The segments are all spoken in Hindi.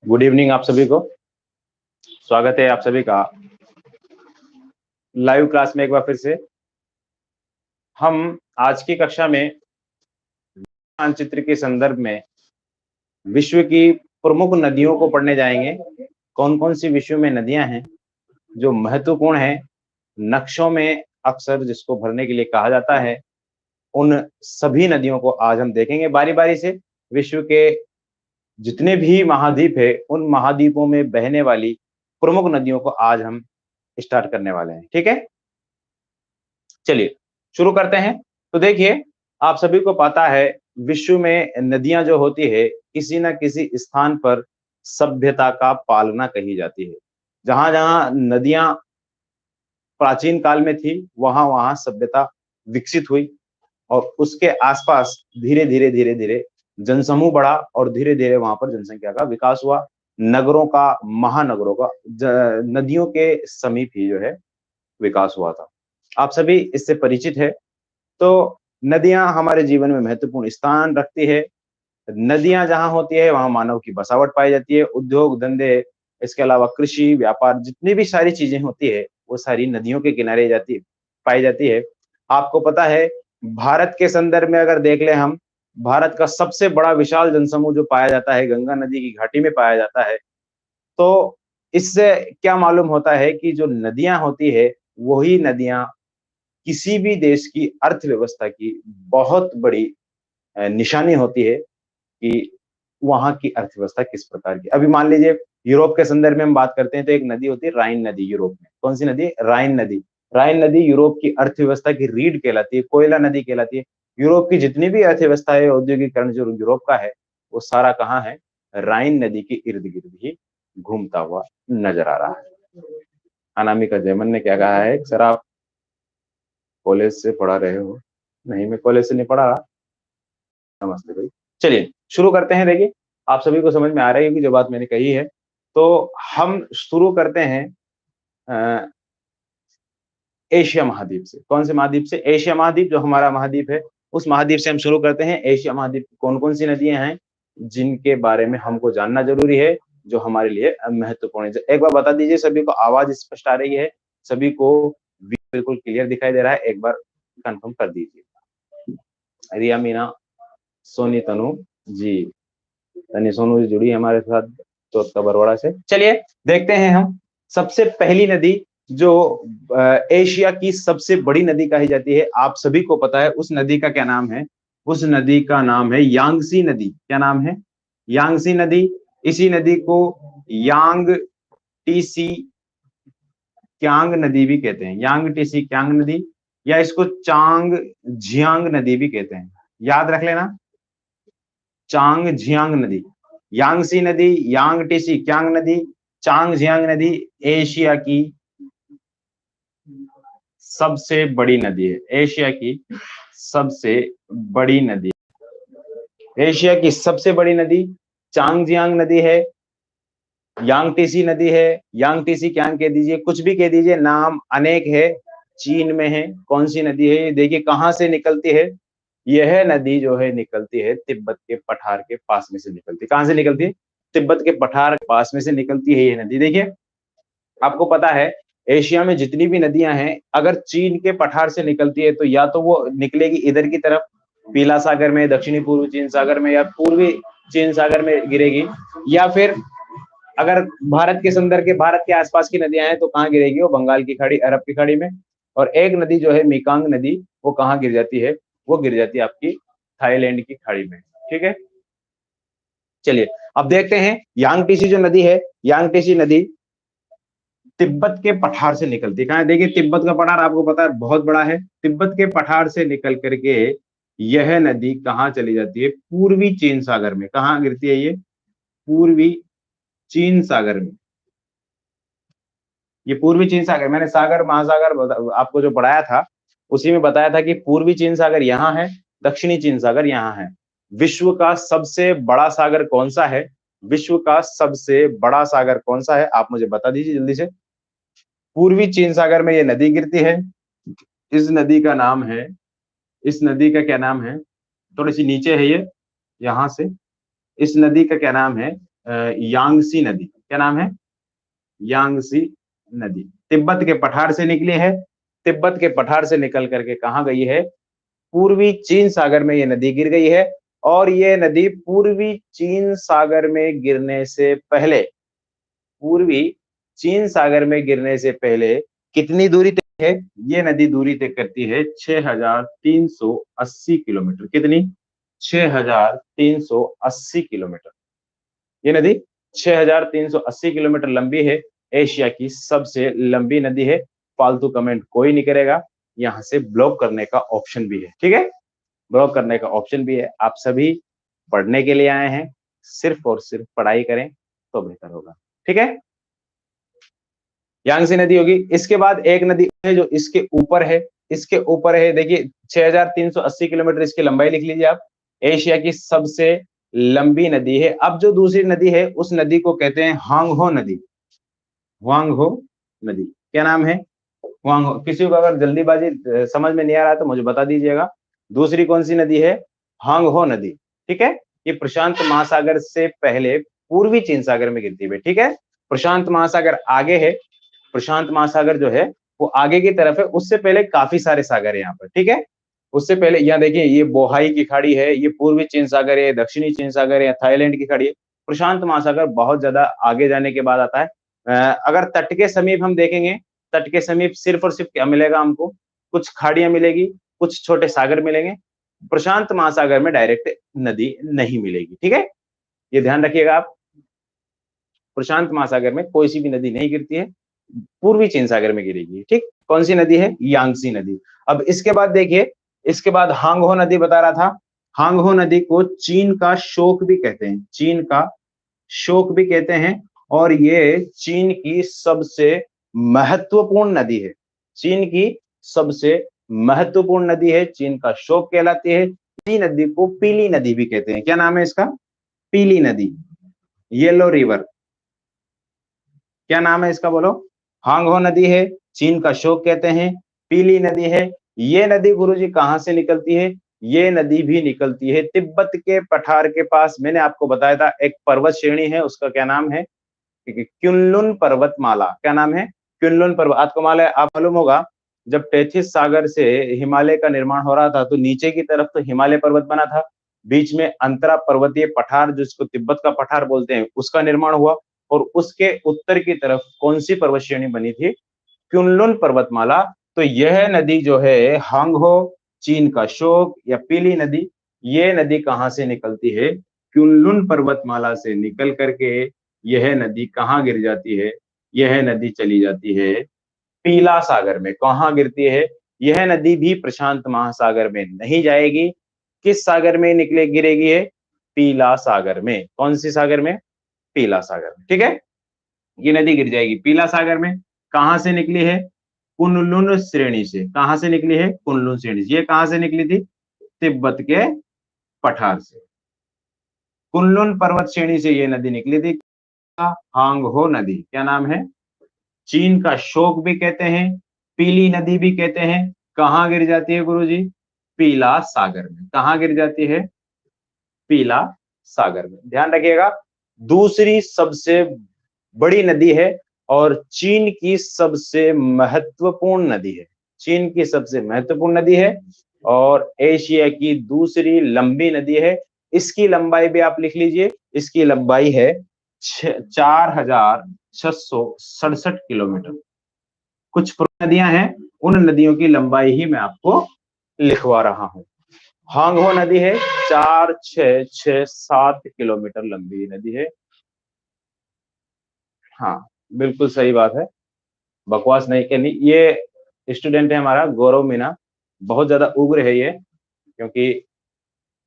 गुड इवनिंग आप सभी को। स्वागत है आप सभी का लाइव क्लास में एक बार फिर से। हम आज की कक्षा में मानचित्र के संदर्भ में विश्व की प्रमुख नदियों को पढ़ने जाएंगे। कौन कौन सी विश्व में नदियां हैं जो महत्वपूर्ण है, नक्शों में अक्सर जिसको भरने के लिए कहा जाता है, उन सभी नदियों को आज हम देखेंगे बारी बारी से। विश्व के जितने भी महाद्वीप है उन महाद्वीपों में बहने वाली प्रमुख नदियों को आज हम स्टार्ट करने वाले हैं। ठीक है, चलिए शुरू करते हैं। तो देखिए, आप सभी को पता है विश्व में नदियां जो होती है किसी न किसी स्थान पर सभ्यता का पालना कही जाती है। जहां जहां नदियां प्राचीन काल में थी वहां वहां सभ्यता विकसित हुई और उसके आसपास धीरे धीरे जनसमूह बढ़ा और धीरे धीरे वहां पर जनसंख्या का विकास हुआ। नगरों का, महानगरों का नदियों के समीप ही जो है विकास हुआ था। आप सभी इससे परिचित है। तो नदियां हमारे जीवन में महत्वपूर्ण स्थान रखती है। नदियां जहां होती है वहां मानव की बसावट पाई जाती है। उद्योग धंधे, इसके अलावा कृषि, व्यापार, जितनी भी सारी चीजें होती है वो सारी नदियों के किनारे पाई जाती है। आपको पता है भारत के संदर्भ में अगर देख ले हम, भारत का सबसे बड़ा विशाल जनसमूह जो पाया जाता है गंगा नदी की घाटी में पाया जाता है। तो इससे क्या मालूम होता है कि जो नदियां होती है वही नदियां किसी भी देश की अर्थव्यवस्था की बहुत बड़ी निशानी होती है कि वहां की अर्थव्यवस्था किस प्रकार की। अभी मान लीजिए यूरोप के संदर्भ में हम बात करते हैं तो एक नदी होती है राइन नदी यूरोप में। कौन सी नदी? राइन नदी। राइन नदी यूरोप की अर्थव्यवस्था की रीढ़ कहलाती है, कोयला नदी कहलाती है। यूरोप की जितनी भी अर्थव्यवस्था है, औद्योगिकरण जो यूरोप का है वो सारा कहाँ है? राइन नदी के इर्द गिर्द ही घूमता हुआ नजर आ रहा है। अनामिका जयमन ने क्या कहा है? सर आप कॉलेज से पढ़ा रहे हो? नहीं, मैं कॉलेज से नहीं पढ़ा रहा। नमस्ते भाई। चलिए शुरू करते हैं। देखिए, आप सभी को समझ में आ रही होगी जो बात मैंने कही है। तो हम शुरू करते हैं एशिया महाद्वीप से। कौन से महाद्वीप से? एशिया महाद्वीप जो हमारा महाद्वीप है उस महाद्वीप से हम शुरू करते हैं। एशिया महाद्वीप की कौन कौन सी नदियां हैं जिनके बारे में हमको जानना जरूरी है, जो हमारे लिए महत्वपूर्ण है। एक बार बता दीजिए सभी को, आवाज स्पष्ट आ रही है? सभी को बिल्कुल क्लियर दिखाई दे रहा है? एक बार कंफर्म कर दीजिए। रिया, मीना, सोनी, तनु जी, तनी सोनू जी जुड़ी हमारे साथ चौथा बरवाड़ा से। चलिए देखते हैं हम। सबसे पहली नदी जो एशिया की सबसे बड़ी नदी कही जाती है, आप सभी को पता है उस नदी का क्या नाम है? उस नदी का नाम है यांगसी नदी। क्या नाम है? यांगसी नदी। इसी नदी को यांग टीसी क्यांग नदी भी कहते हैं। यांग टीसी क्यांग नदी, या इसको चांग झियांग नदी भी कहते हैं। याद रख लेना, चांग झियांग नदी, यांगसी नदी, यांग टीसी क्यांग नदी, चांग झियांग नदी एशिया की सबसे बड़ी नदी है। एशिया की सबसे बड़ी नदी, एशिया की सबसे बड़ी नदी चांगजियांग नदी है, यांगटीसी नदी है, यांगटीसी क्यांग कह दीजिए, कुछ भी कह दीजिए, नाम अनेक है। चीन में है। कौन सी नदी है? देखिए कहां से निकलती है। यह नदी जो है निकलती है तिब्बत के पठार के पास में से निकलती है। कहां से निकलती है? तिब्बत के पठार के पास में से निकलती है ये नदी। देखिए आपको पता है एशिया में जितनी भी नदियां हैं अगर चीन के पठार से निकलती है तो या तो वो निकलेगी इधर की तरफ, पीला सागर में, दक्षिणी पूर्व चीन सागर में या पूर्वी चीन सागर में गिरेगी, या फिर अगर भारत के संदर्भ के, भारत के आसपास की नदियां हैं तो कहाँ गिरेगी? वो बंगाल की खाड़ी, अरब की खाड़ी में। और एक नदी जो है मेकांग नदी, वो कहाँ गिर जाती है? वो गिर जाती है आपकी थाईलैंड की खाड़ी में। ठीक है, चलिए अब देखते हैं यांगटीसी जो नदी है, यांगटीसी नदी तिब्बत के पठार से निकलती है। कहाँ है? देखिए तिब्बत का पठार आपको पता है बहुत बड़ा है। तिब्बत के पठार से निकल करके यह नदी कहाँ चली जाती है? पूर्वी चीन सागर में। कहाँ गिरती है ये? पूर्वी चीन सागर में। ये पूर्वी चीन सागर, मैंने सागर महासागर आपको जो पढ़ाया था उसी में बताया था कि पूर्वी चीन सागर यहाँ है, दक्षिणी चीन सागर यहाँ है। विश्व का सबसे बड़ा सागर कौन सा है? विश्व का सबसे बड़ा सागर कौन सा है? आप मुझे बता दीजिए जल्दी से। पूर्वी चीन सागर में ये नदी गिरती है। इस नदी का नाम है, इस नदी का क्या नाम है? थोड़ी सी नीचे है ये, यहाँ से इस नदी का क्या नाम है, यांगसी नदी। क्या नाम है, यांगसी नदी। तिब्बत के पठार से निकली है, तिब्बत के पठार से निकल करके कहाँ गई है, पूर्वी चीन सागर में ये नदी गिर गई है। और ये नदी पूर्वी चीन सागर में गिरने से पहले, पूर्वी चीन सागर में गिरने से पहले कितनी दूरी तय है, ये नदी दूरी तय करती है 6380 किलोमीटर। कितनी, 6380 किलोमीटर। ये नदी 6380 किलोमीटर लंबी है, एशिया की सबसे लंबी नदी है। फालतू कमेंट कोई नहीं करेगा, यहाँ से ब्लॉक करने का ऑप्शन भी है, ठीक है, ब्लॉक करने का ऑप्शन भी है। आप सभी पढ़ने के लिए आए हैं, सिर्फ और सिर्फ पढ़ाई करें तो बेहतर होगा, ठीक है। यांगसी नदी होगी। इसके बाद एक नदी है जो इसके ऊपर है, इसके ऊपर है, देखिए 6380 किलोमीटर इसकी लंबाई लिख लीजिए आप। एशिया की सबसे लंबी नदी है। अब जो दूसरी नदी है उस नदी को कहते हैं हांगहो नदी। हुआंगहो नदी, क्या नाम है, हुआंगहो। किसी को अगर जल्दीबाजी समझ में नहीं आ रहा तो मुझे बता दीजिएगा। दूसरी कौन सी नदी है, हांगहो नदी, ठीक है। ये प्रशांत महासागर से पहले पूर्वी चीन सागर में गिरती है, ठीक है। प्रशांत महासागर आगे है, प्रशांत महासागर जो है वो आगे की तरफ है, उससे पहले काफी सारे सागर है यहाँ पर, ठीक है। उससे पहले यहाँ देखिए ये बोहाई की खाड़ी है, ये पूर्वी चीन सागर है, दक्षिणी चीन सागर है, थाईलैंड की खाड़ी है। प्रशांत महासागर बहुत ज्यादा आगे जाने के बाद आता है। अगर तट के समीप हम देखेंगे, तट के समीप सिर्फ और सिर्फ क्या मिलेगा हमको, कुछ खाड़ियां मिलेगी, कुछ छोटे सागर मिलेंगे। प्रशांत महासागर में डायरेक्ट नदी नहीं मिलेगी, ठीक है, ये ध्यान रखिएगा आप। प्रशांत महासागर में कोई सी भी नदी नहीं गिरती है, पूर्वी चीन सागर में गिरेगी, ठीक। कौन सी नदी है, यांगसी नदी। अब इसके बाद देखिए, इसके बाद हांगहो नदी बता रहा था। हांगहो नदी को चीन का शोक भी कहते हैं, चीन का शोक भी कहते हैं। और ये चीन की सबसे महत्वपूर्ण नदी है, चीन की सबसे महत्वपूर्ण नदी है, चीन का शोक कहलाती है। पीली नदी को पीली नदी भी कहते हैं। क्या नाम है इसका, पीली नदी, येलो रिवर। क्या नाम है इसका बोलो, हांगहो नदी है, चीन का शोक कहते हैं, पीली नदी है। ये नदी गुरुजी कहां से निकलती है, ये नदी भी निकलती है तिब्बत के पठार के पास। मैंने आपको बताया था एक पर्वत श्रेणी है, उसका क्या नाम है, क्युनलुन पर्वतमाला। क्या नाम है, क्युनलुन पर्वत। आपको मालूम होगा जब टेथिस सागर से हिमालय का निर्माण हो रहा था तो नीचे की तरफ तो हिमालय पर्वत बना था, बीच में अंतरा पर्वतीय पठार जिसको तिब्बत का पठार बोलते हैं उसका निर्माण हुआ। और उसके उत्तर की तरफ कौन सी पर्वत श्रेणी बनी थी, क्युनलुन पर्वतमाला। तो यह नदी जो है हांगहो, चीन का शोक या पीली नदी, ये नदी कहां से निकलती है, क्युनलुन पर्वतमाला से निकल करके यह नदी कहाँ गिर जाती है, यह नदी चली जाती है पीला सागर में। कहाँ गिरती है, यह नदी भी प्रशांत महासागर में नहीं जाएगी। किस सागर में निकले गिरेगी है, पीला सागर में। कौन सी सागर में, पीला सागर में, ठीक है। ये नदी गिर जाएगी पीला सागर में। कहां से निकली है, कुनलुन श्रेणी से। कहां से निकली है, कुनलुन श्रेणी से। ये कहां से निकली थी, तिब्बत के पठार से, कुनलुन पर्वत श्रेणी से ये नदी निकली थी। हांगहो नदी, क्या नाम है, चीन का शोक भी कहते हैं, पीली नदी भी कहते हैं। कहां गिर जाती है गुरुजी, पीला सागर में। कहां गिर जाती है, पीला सागर में, ध्यान रखिएगा। दूसरी सबसे बड़ी नदी है और चीन की सबसे महत्वपूर्ण नदी है, चीन की सबसे महत्वपूर्ण नदी है और एशिया की दूसरी लंबी नदी है। इसकी लंबाई भी आप लिख लीजिए, इसकी लंबाई है 4667 किलोमीटर। कुछ नदियां हैं, उन नदियों की लंबाई ही मैं आपको लिखवा रहा हूं। हांगहो नदी है 4667 किलोमीटर लंबी नदी है। हाँ बिल्कुल सही बात है, बकवास नहीं करनी। ये स्टूडेंट है हमारा गौरव मीना, बहुत ज्यादा उग्र है ये, क्योंकि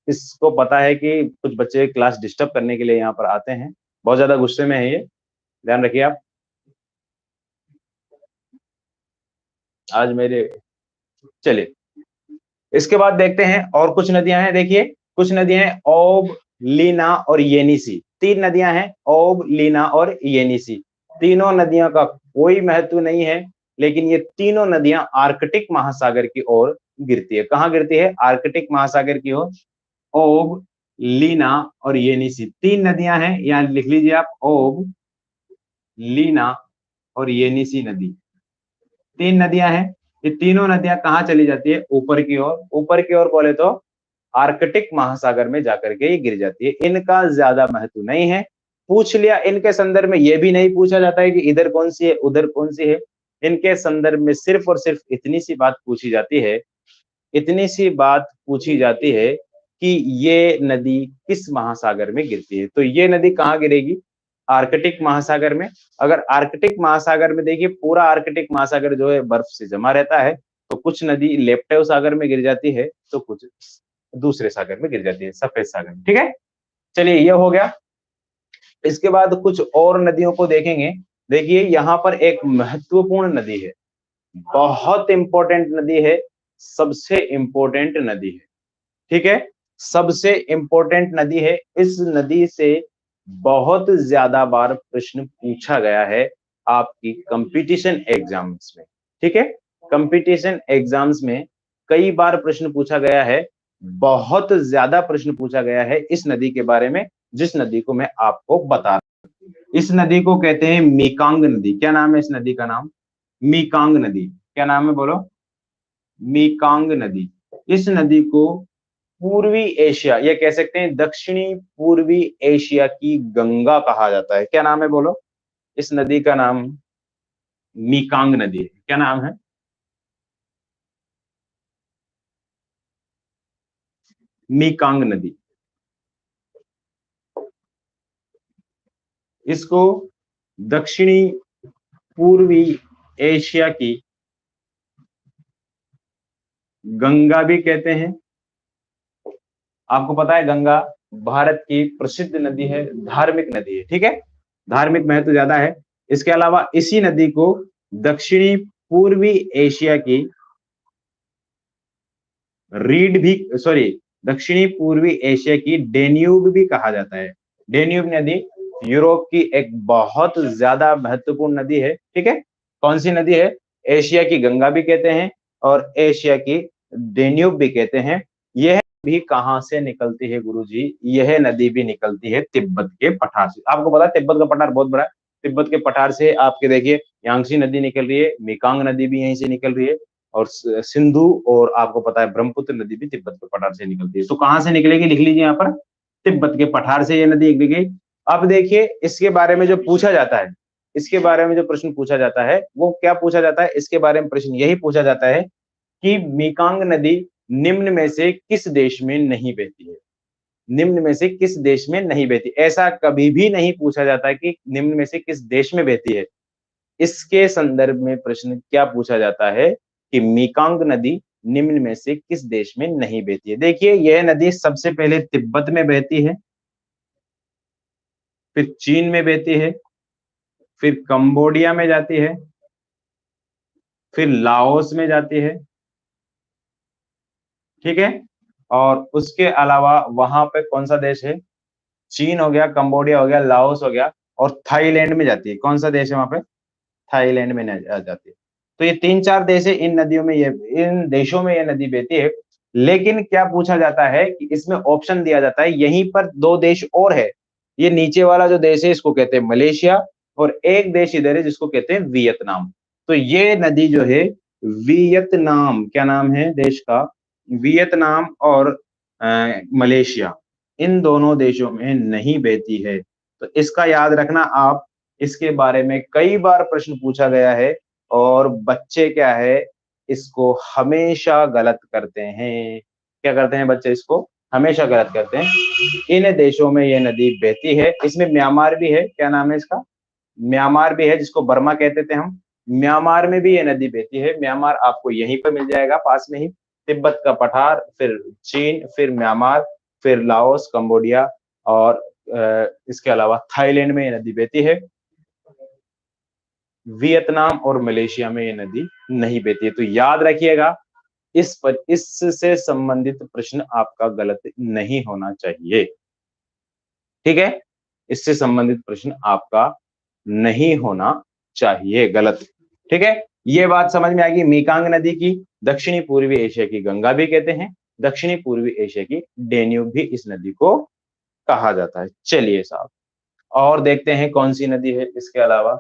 इसको पता है कि कुछ बच्चे क्लास डिस्टर्ब करने के लिए यहाँ पर आते हैं। बहुत ज्यादा गुस्से में है ये, ध्यान रखिए आप। आज मेरे, चलिए इसके बाद देखते हैं और कुछ नदियां हैं। देखिए कुछ नदियां हैं, ओब, लीना और येनिसी। तीन नदियां हैं, ओब, लीना और येनिसी। तीनों नदियों का कोई महत्व नहीं है, लेकिन ये तीनों नदियां आर्कटिक महासागर की ओर गिरती है। कहाँ गिरती है, आर्कटिक महासागर की ओर। ओब, लीना और येनिसी, 3 नदियां हैं, यहां लिख लीजिए आप, ओब, लीना और येनिसी नदी, 3 नदियां हैं। ये तीनों नदियां कहाँ चली जाती है? ऊपर की ओर, ऊपर की ओर बोले तो आर्कटिक महासागर में जाकर के ये गिर जाती है। इनका ज्यादा महत्व नहीं है, पूछ लिया इनके संदर्भ में, ये भी नहीं पूछा जाता है कि इधर कौन सी है उधर कौन सी है। इनके संदर्भ में सिर्फ और सिर्फ इतनी सी बात पूछी जाती है, इतनी सी बात पूछी जाती है कि ये नदी किस महासागर में गिरती है। तो ये नदी कहाँ गिरेगी? आर्कटिक महासागर में। अगर आर्कटिक महासागर में देखिए, पूरा आर्कटिक महासागर जो है बर्फ से जमा रहता है, तो कुछ नदी लेप्टेव सागर में गिर जाती है, तो कुछ दूसरे सागर में गिर जाती है, सफेद सागर में। ठीक है, चलिए ये हो गया। इसके बाद कुछ और नदियों को देखेंगे। देखिए यहाँ पर एक महत्वपूर्ण नदी है, बहुत इंपॉर्टेंट नदी है, सबसे इंपॉर्टेंट नदी है। ठीक है, सबसे इंपॉर्टेंट नदी है। इस नदी से बहुत ज्यादा बार प्रश्न पूछा गया है आपकी कंपटीशन एग्जाम्स में। ठीक है, कंपटीशन एग्जाम्स में कई बार प्रश्न पूछा गया है, बहुत ज्यादा प्रश्न पूछा गया है इस नदी के बारे में, जिस नदी को मैं आपको बता रहा हूं। इस नदी को कहते हैं मीकांग नदी। क्या नाम है इस नदी का? नाम मीकांग नदी। क्या नाम है बोलो? मीकांग नदी। इस नदी को पूर्वी एशिया, ये कह सकते हैं दक्षिणी पूर्वी एशिया की गंगा कहा जाता है। क्या नाम है बोलो? इस नदी का नाम मीकांग नदी है। क्या नाम है? मीकांग नदी। इसको दक्षिणी पूर्वी एशिया की गंगा भी कहते हैं। आपको पता है गंगा भारत की प्रसिद्ध नदी है, धार्मिक नदी है। ठीक है, धार्मिक महत्व ज्यादा है। इसके अलावा इसी नदी को दक्षिणी पूर्वी एशिया की रीड भी, सॉरी, दक्षिणी पूर्वी एशिया की डेन्यूब भी कहा जाता है। डेन्यूब नदी यूरोप की एक बहुत ज्यादा महत्वपूर्ण नदी है। ठीक है, कौन सी नदी है? एशिया की गंगा भी कहते हैं और एशिया की डेन्यूब भी कहते हैं। यह भी कहां से निकलती है गुरुजी? यह नदी भी निकलती है तिब्बत के पठार से। आपको पता है तिब्बत का पठार बहुत बड़ा है। तिब्बत के पठार से आपके देखिए यांगसी नदी निकल रही है, मीकांग नदी भी यहीं से निकल रही है, और सिंधु, और आपको पता है ब्रह्मपुत्र नदी भी तिब्बत के पठार से निकलती है। तो कहां से निकलेगी? लिख लीजिए यहाँ पर, तिब्बत के पठार से ये नदी निकलेगी। अब देखिए इसके बारे में जो पूछा जाता है, इसके बारे में जो प्रश्न पूछा जाता है वो क्या पूछा जाता है? इसके बारे में प्रश्न यही पूछा जाता है कि मीकांग नदी निम्न में से किस देश में नहीं बहती है? निम्न में से किस देश में नहीं बहती? ऐसा कभी भी नहीं पूछा जाता कि निम्न में से किस देश में बहती है। इसके संदर्भ में प्रश्न क्या पूछा जाता है कि मीकांग नदी निम्न में से किस देश में नहीं बहती है? देखिए यह नदी सबसे पहले तिब्बत में बहती है, फिर चीन में बहती है, फिर कंबोडिया में जाती है, फिर लाओस में जाती है। ठीक है, और उसके अलावा वहां पे कौन सा देश है? चीन हो गया, कंबोडिया हो गया, लाओस हो गया, और थाईलैंड में जाती है। कौन सा देश है वहां पे? थाईलैंड में जाती है। तो ये 3-4 देश है, इन नदियों में, ये इन देशों में ये नदी बहती है। लेकिन क्या पूछा जाता है कि इसमें ऑप्शन दिया जाता है, यहीं पर 2 देश और है। ये नीचे वाला जो देश है इसको कहते हैं मलेशिया, और एक देश इधर है जिसको कहते हैं वियतनाम। तो ये नदी जो है वियतनाम, क्या नाम है देश का? वियतनाम और मलेशिया, इन दोनों देशों में नहीं बहती है। तो इसका याद रखना आप, इसके बारे में कई बार प्रश्न पूछा गया है, और बच्चे क्या है, इसको हमेशा गलत करते हैं। क्या करते हैं बच्चे? इसको हमेशा गलत करते हैं। इन देशों में ये नदी बहती है। इसमें म्यांमार भी है। क्या नाम है इसका? म्यांमार भी है, जिसको बर्मा कहते थे हम। म्यांमार में भी ये नदी बहती है। म्यांमार आपको यहीं पर मिल जाएगा, पास में ही। तिब्बत का पठार, फिर चीन, फिर म्यांमार, फिर लाओस, कंबोडिया, और इसके अलावा थाईलैंड में ये नदी बहती है। वियतनाम और मलेशिया में ये नदी नहीं बहती है। तो याद रखिएगा, इस पर, इससे संबंधित प्रश्न आपका गलत नहीं होना चाहिए। ठीक है, इससे संबंधित प्रश्न आपका नहीं होना चाहिए गलत। ठीक है, ये बात समझ में आएगी। मीकांग नदी की दक्षिणी पूर्वी एशिया की गंगा भी कहते हैं, दक्षिणी पूर्वी एशिया की डेन्यूब भी इस नदी को कहा जाता है। चलिए साहब, और देखते हैं कौन सी नदी है इसके अलावा।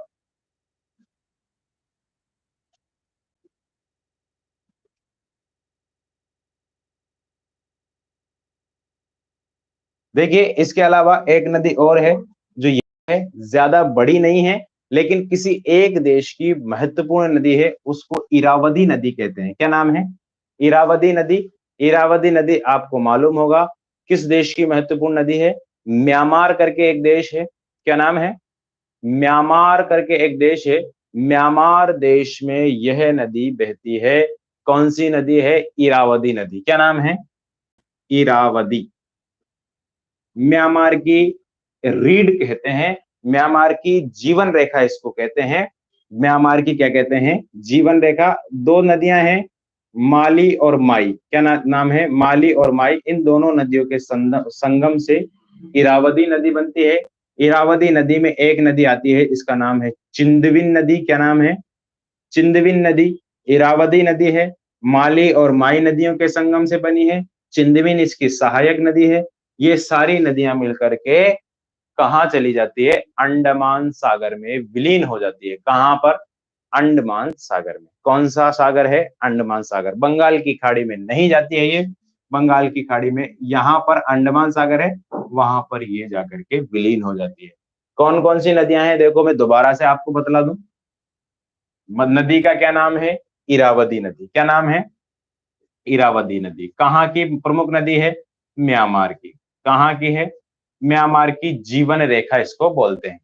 देखिए इसके अलावा एक नदी और है जो ये है, ज्यादा बड़ी नहीं है लेकिन किसी एक देश की महत्वपूर्ण नदी है, उसको इरावदी नदी कहते हैं। क्या नाम है? इरावदी नदी। इरावदी नदी आपको मालूम होगा किस देश की महत्वपूर्ण नदी है? म्यांमार करके एक देश है। क्या नाम है? म्यांमार करके एक देश है। म्यांमार देश में यह नदी बहती है। कौन सी नदी है? इरावदी नदी। क्या नाम है? इरावदी। म्यांमार की रीढ़ कहते हैं, म्यांमार की जीवन रेखा इसको कहते हैं। म्यांमार की क्या कहते हैं? जीवन रेखा। दो नदियां हैं, माली और माई। क्या नाम है? माली और माई। इन दोनों नदियों के संगम से इरावदी नदी बनती है। इरावदी नदी में एक नदी आती है, इसका नाम है चिंदविन नदी। क्या नाम है? चिंदविन नदी। इरावदी नदी है, माली और माई नदियों के संगम से बनी है। चिंदविन इसकी सहायक नदी है। ये सारी नदियां मिलकर के कहाँ चली जाती है? अंडमान सागर में विलीन हो जाती है। कहां पर? अंडमान सागर में। कौन सा सागर है? अंडमान सागर। बंगाल की खाड़ी में नहीं जाती है ये, बंगाल की खाड़ी में यहाँ पर अंडमान सागर है, वहां पर ये जाकर के विलीन हो जाती है। कौन कौन सी नदियां हैं देखो, मैं दोबारा से आपको बतला दूं। नदी का क्या नाम है? इरावदी नदी। क्या नाम है? इरावदी नदी। कहाँ की प्रमुख नदी है? म्यांमार की। कहाँ की है? म्यांमार की जीवन रेखा इसको बोलते हैं।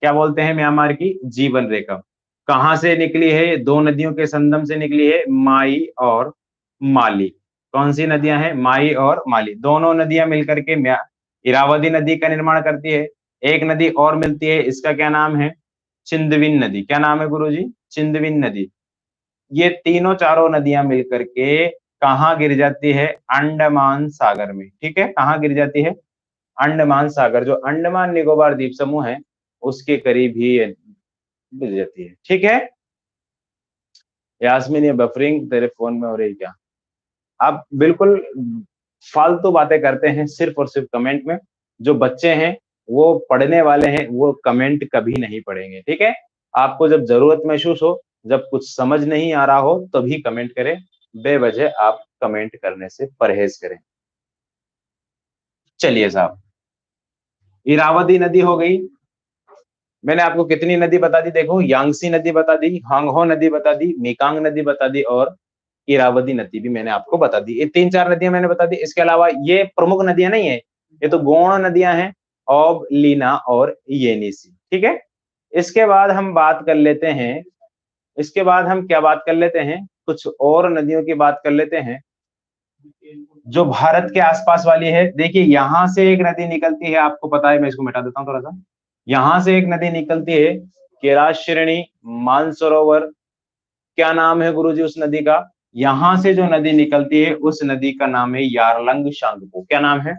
क्या बोलते हैं? म्यांमार की जीवन रेखा। कहाँ से निकली है? दो नदियों के संगम से निकली है, माई और माली। कौन सी नदियां हैं? माई और माली। दोनों नदियां मिलकर के इरावदी नदी का निर्माण करती है। एक नदी और मिलती है, इसका क्या नाम है? चिंदविन नदी। क्या नाम है गुरुजी? चिंदविन नदी। ये तीनों चारों नदियां मिलकर के कहाँ गिर जाती है? अंडमान सागर में। ठीक है, कहाँ गिर जाती है? अंडमान सागर, जो अंडमान निकोबार द्वीप समूह है उसके करीब ही ये गिर जाती है। ठीक है यास्मीन, ये बफरिंग तेरे फोन में हो रही है क्या? आप बिल्कुल फालतू बातें करते हैं सिर्फ और सिर्फ कमेंट में। जो बच्चे हैं वो पढ़ने वाले हैं, वो कमेंट कभी नहीं पढ़ेंगे। ठीक है, आपको जब जरूरत महसूस हो, जब कुछ समझ नहीं आ रहा हो तभी कमेंट करें, बेवजह आप कमेंट करने से परहेज करें। चलिए साहब, इरावदी नदी हो गई। मैंने आपको कितनी नदी बता दी देखो, यांगसी नदी बता दी, हांगहो नदी बता दी, मेकांग नदी बता दी और इरावदी नदी भी मैंने आपको बता दी। ये तीन चार नदियां मैंने बता दी। इसके अलावा ये प्रमुख नदियां नहीं है, ये तो गौण नदियां हैं, ओब, लीना और येनिसी। ठीक है, इसके बाद हम बात कर लेते हैं, इसके बाद हम क्या बात कर लेते हैं, कुछ और नदियों की बात कर लेते हैं जो भारत के आसपास वाली है। देखिए यहां से एक नदी निकलती है, आपको पता है, मैं इसको मिटा देता हूँ थोड़ा सा। यहां से एक नदी निकलती है, कैलाश श्रेणी, मानसरोवर। क्या नाम है गुरुजी उस नदी का? यहां से जो नदी निकलती है उस नदी का नाम है यारलंग शांगपो। क्या नाम है?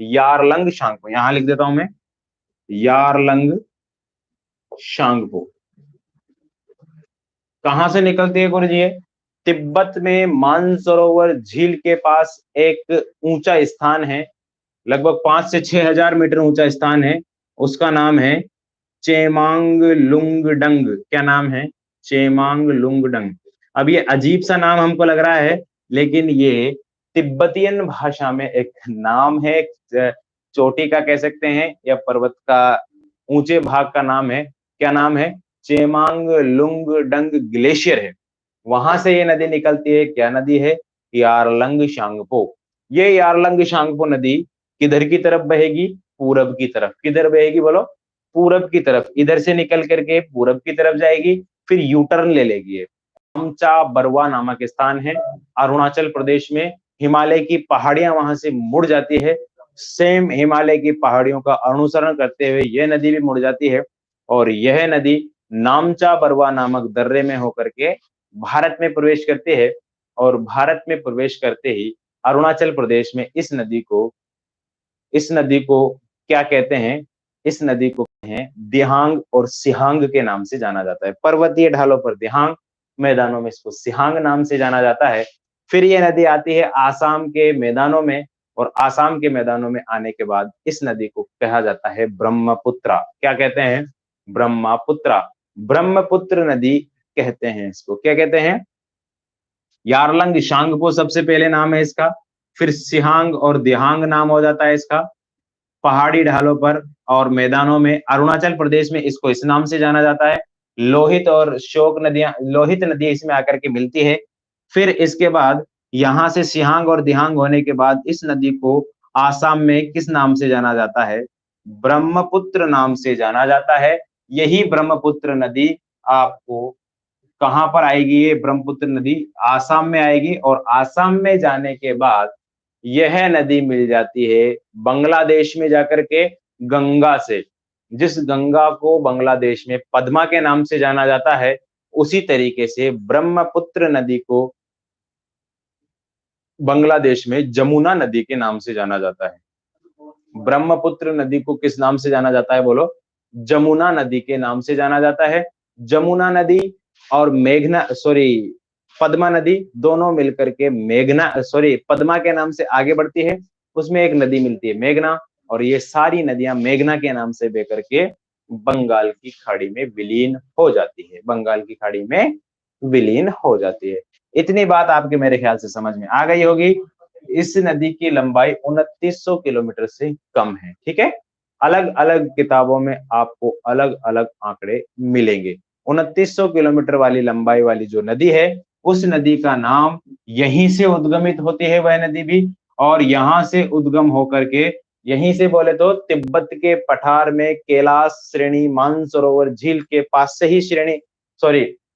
यारलंग शांगपो। यहां लिख देता हूं मैं, यारलंग शांगपो। कहां से निकलती है गुरुजी? तिब्बत में मानसरोवर झील के पास एक ऊंचा स्थान है, लगभग 5 से 6 हजार मीटर ऊंचा स्थान है, उसका नाम है चेमांग लुंगडंग। क्या नाम है? चेमांग लुंगडंग। अब ये अजीब सा नाम हमको लग रहा है, लेकिन ये तिब्बतियन भाषा में एक नाम है, चोटी का कह सकते हैं या पर्वत का ऊंचे भाग का नाम है। क्या नाम है? चेमांग लुंगडंग ग्लेशियर है, वहां से ये नदी निकलती है। क्या नदी है? यारलंग शांगपो। ये यारलंग शांगपो नदी किधर की तरफ बहेगी? पूरब की तरफ। किधर बहेगी बोलो? पूरब की तरफ। इधर से निकल करके पूरब की तरफ जाएगी, फिर यू टर्न ले लेगी। नामचा बरवा नामक स्थान है अरुणाचल प्रदेश में। हिमालय की पहाड़ियां वहां से मुड़ जाती है, सेम हिमालय की पहाड़ियों का अनुसरण करते हुए यह नदी भी मुड़ जाती है, और यह नदी नामचा बरवा नामक दर्रे में होकर के भारत में प्रवेश करती है। और भारत में प्रवेश करते ही अरुणाचल प्रदेश में इस नदी को क्या कहते हैं? इस नदी को कहते हैं दिहांग और सिहांग के नाम से जाना जाता है। पर्वतीय ढालों पर दिहांग, मैदानों में इसको सिहांग नाम से जाना जाता है। फिर ये नदी आती है आसाम के मैदानों में, और आसाम के मैदानों में आने के बाद इस नदी को कहा जाता है ब्रह्मपुत्रा। क्या कहते हैं? ब्रह्मपुत्रा। ब्रह्मपुत्र नदी कहते हैं इसको। क्या कहते हैं? यारलंग शांगपो सबसे पहले नाम है इसका, फिर सिहांग और दिहांग नाम हो जाता है इसका। पहाड़ी ढालों पर और मैदानों में अरुणाचल प्रदेश में इसको इस नाम से जाना जाता है। लोहित और शोक नदियां, लोहित नदी इसमें आकर के मिलती है। फिर इसके बाद यहाँ से सिहांग और दिहांग होने के बाद इस नदी को आसाम में किस नाम से जाना जाता है? ब्रह्मपुत्र नाम से जाना जाता है। यही ब्रह्मपुत्र नदी आपको कहाँ पर आएगी? ये ब्रह्मपुत्र नदी आसाम में आएगी, और आसाम में जाने के बाद यह नदी मिल जाती है बांग्लादेश में जाकर के गंगा से। जिस गंगा को बांग्लादेश में पद्मा के नाम से जाना जाता है, उसी तरीके से ब्रह्मपुत्र नदी को बांग्लादेश में जमुना नदी के नाम से जाना जाता है। ब्रह्मपुत्र नदी को किस नाम से जाना जाता है बोलो? जमुना नदी के नाम से जाना जाता है। जमुना नदी और पद्मा नदी दोनों मिलकर के पद्मा के नाम से आगे बढ़ती है। उसमें एक नदी मिलती है मेघना, और ये सारी नदियां मेघना के नाम से बह करके बंगाल की खाड़ी में विलीन हो जाती है। बंगाल की खाड़ी में विलीन हो जाती है। इतनी बात आपके मेरे ख्याल से समझ में आ गई होगी। इस नदी की लंबाई 2900 किलोमीटर से कम है। ठीक है, अलग अलग किताबों में आपको अलग अलग आंकड़े मिलेंगे। 2900 किलोमीटर वाली लंबाई वाली जो नदी है, उस नदी का नाम यहीं से उद्गमित होती है वह नदी भी, और यहां से उद्गम होकर के यहीं से बोले तो तिब्बत के पठार में कैलाश श्रेणी मानसरोवर झील के पास से ही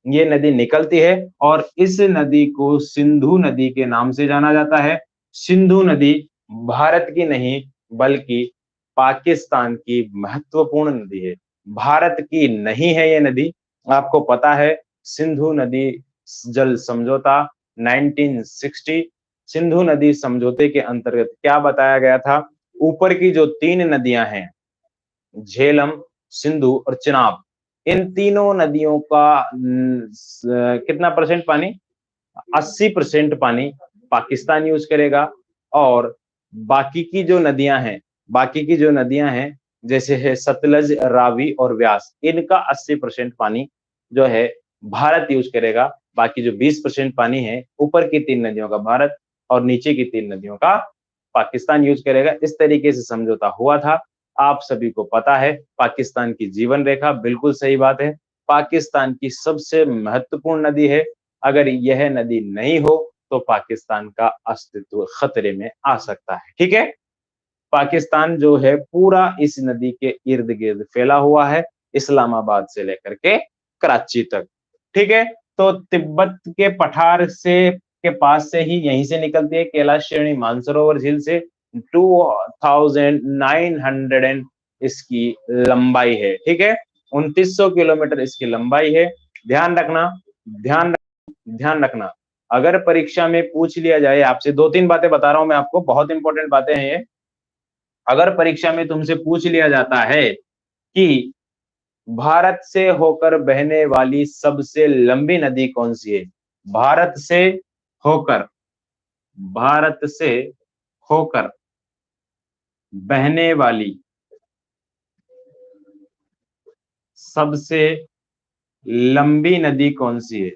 ये नदी निकलती है, और इस नदी को सिंधु नदी के नाम से जाना जाता है। सिंधु नदी भारत की नहीं बल्कि पाकिस्तान की महत्वपूर्ण नदी है, भारत की नहीं है ये नदी। आपको पता है सिंधु नदी जल समझौता 1960, सिंधु नदी समझौते के अंतर्गत क्या बताया गया था? ऊपर की जो 3 नदियां हैं, झेलम, सिंधु और चिनाब, इन तीनों नदियों का कितना परसेंट पानी? 80% पानी पाकिस्तान यूज करेगा, और बाकी की जो नदियां हैं जैसे है सतलज, रावी और व्यास, इनका 80% पानी जो है भारत यूज करेगा। बाकी जो 20% पानी है, ऊपर की 3 नदियों का भारत और नीचे की 3 नदियों का पाकिस्तान यूज करेगा। इस तरीके से समझौता हुआ था। आप सभी को पता है पाकिस्तान की जीवन रेखा, बिल्कुल सही बात है, पाकिस्तान की सबसे महत्वपूर्ण नदी है। अगर यह नदी नहीं हो तो पाकिस्तान का अस्तित्व खतरे में आ सकता है। ठीक है, पाकिस्तान जो है पूरा इस नदी के इर्द गिर्द फैला हुआ है, इस्लामाबाद से लेकर के कराची तक। ठीक है, तो तिब्बत के पठार से के पास से ही यहीं से निकलती है कैलाश श्रेणी मानसरोवर झील से। 2900 इसकी लंबाई है। ठीक है, 2900 किलोमीटर इसकी लंबाई है। ध्यान रखना, ध्यान ध्यान रखना, अगर परीक्षा में पूछ लिया जाए आपसे, 2-3 बातें बता रहा हूं मैं आपको, बहुत इंपॉर्टेंट बातें हैं ये। अगर परीक्षा में तुमसे पूछ लिया जाता है कि भारत से होकर बहने वाली सबसे लंबी नदी कौन सी है? भारत से होकर भारत से होकर बहने वाली सबसे लंबी नदी कौन सी है?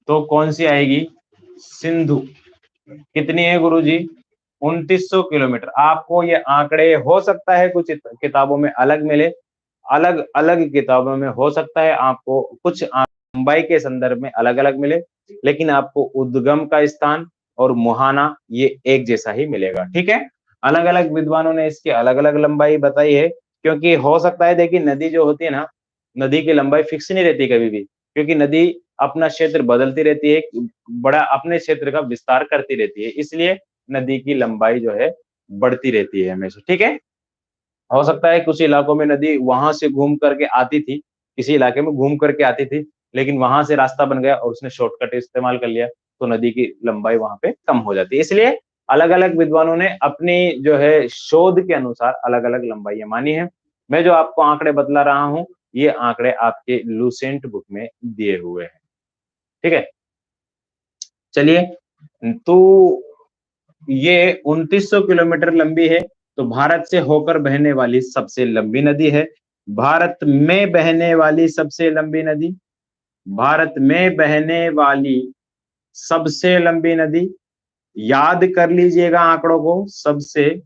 तो कौन सी आएगी? सिंधु। कितनी है गुरुजी? 2900 किलोमीटर। आपको ये आंकड़े हो सकता है कुछ किताबों में अलग मिले, अलग अलग किताबों में हो सकता है आपको कुछ लंबाई के संदर्भ में अलग अलग मिले, लेकिन आपको उद्गम का स्थान और मुहाना ये एक जैसा ही मिलेगा। ठीक है, अलग अलग विद्वानों ने इसकी अलग अलग लंबाई बताई है, क्योंकि हो सकता है, देखिए नदी जो होती है ना, नदी की लंबाई फिक्स नहीं रहती कभी भी, क्योंकि नदी अपना क्षेत्र बदलती रहती है, बड़ा अपने क्षेत्र का विस्तार करती रहती है, इसलिए नदी की लंबाई जो है बढ़ती रहती है हमेशा। ठीक है, हो सकता है कुछ इलाकों में नदी वहां से घूम करके आती थी, किसी इलाके में घूम करके आती थी, लेकिन वहां से रास्ता बन गया और उसने शॉर्टकट इस्तेमाल कर लिया, तो नदी की लंबाई वहां पे कम हो जाती है। इसलिए अलग अलग विद्वानों ने अपनी जो है शोध के अनुसार अलग अलग लंबाइयां मानी है। मैं जो आपको आंकड़े बतला रहा हूं, ये आंकड़े आपके लूसेंट बुक में दिए हुए हैं। ठीक है, चलिए, तो ये 2900 किलोमीटर लंबी है। तो भारत से होकर बहने वाली सबसे लंबी नदी है। भारत में बहने वाली सबसे लंबी नदी, भारत में बहने वाली सबसे लंबी नदी, याद कर लीजिएगा आंकड़ों को, सबसे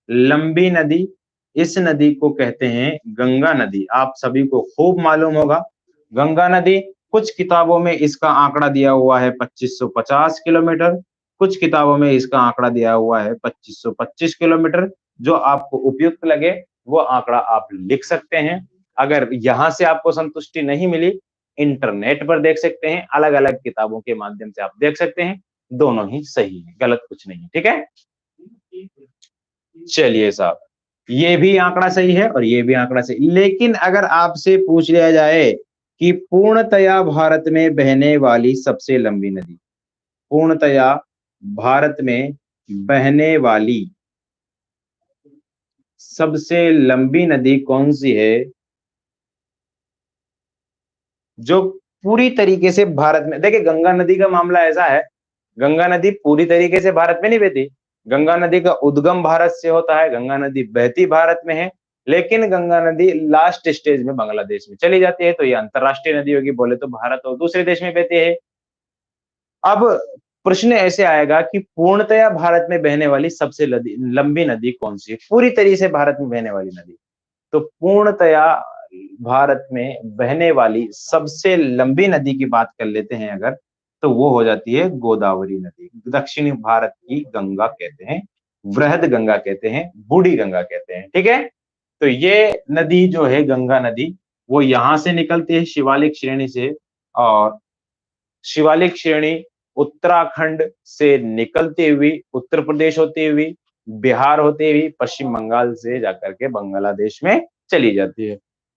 लंबी नदी, इस नदी को कहते हैं गंगा नदी। आप सभी को खूब मालूम होगा गंगा नदी। कुछ किताबों में इसका आंकड़ा दिया हुआ है 2550 किलोमीटर, कुछ किताबों में इसका आंकड़ा दिया हुआ है 2525 किलोमीटर। जो आपको उपयुक्त लगे वो आंकड़ा आप लिख सकते हैं। अगर यहां से आपको संतुष्टि नहीं मिली, इंटरनेट पर देख सकते हैं, अलग अलग किताबों के माध्यम से आप देख सकते हैं, दोनों ही सही है, गलत कुछ नहीं है। ठीक है, चलिए साहब, ये भी आंकड़ा सही है और ये भी आंकड़ा सही। लेकिन अगर आपसे पूछ लिया जाए कि पूर्णतया भारत में बहने वाली सबसे लंबी नदी, पूर्णतया भारत में बहने वाली सबसे लंबी नदी कौन सी है, जो पूरी तरीके से भारत में, देखिए गंगा नदी का मामला ऐसा है, गंगा नदी पूरी तरीके से भारत में नहीं बहती। गंगा नदी का उद्गम भारत से होता है, गंगा नदी बहती भारत में है, लेकिन गंगा नदी लास्ट स्टेज में बांग्लादेश में चली जाती है। तो ये अंतरराष्ट्रीय नदी होगी, बोले तो भारत और दूसरे देश में बहती है। अब प्रश्न ऐसे आएगा कि पूर्णतया भारत में बहने वाली सबसे लंबी नदी कौन सी है, पूरी तरीके से भारत में बहने वाली नदी। तो पूर्णतया भारत में बहने वाली सबसे लंबी नदी की बात कर लेते हैं अगर, तो वो हो जाती है गोदावरी नदी। दक्षिणी भारत की गंगा कहते हैं, वृहद गंगा कहते हैं, बूढ़ी गंगा कहते हैं। ठीक है, तो ये नदी जो है गंगा नदी, वो यहां से निकलती है शिवालिक श्रेणी से, और शिवालिक श्रेणी उत्तराखंड से निकलती हुई उत्तर प्रदेश होती हुई, बिहार होती हुई, पश्चिम बंगाल से जाकर के बांग्लादेश में चली जाती है।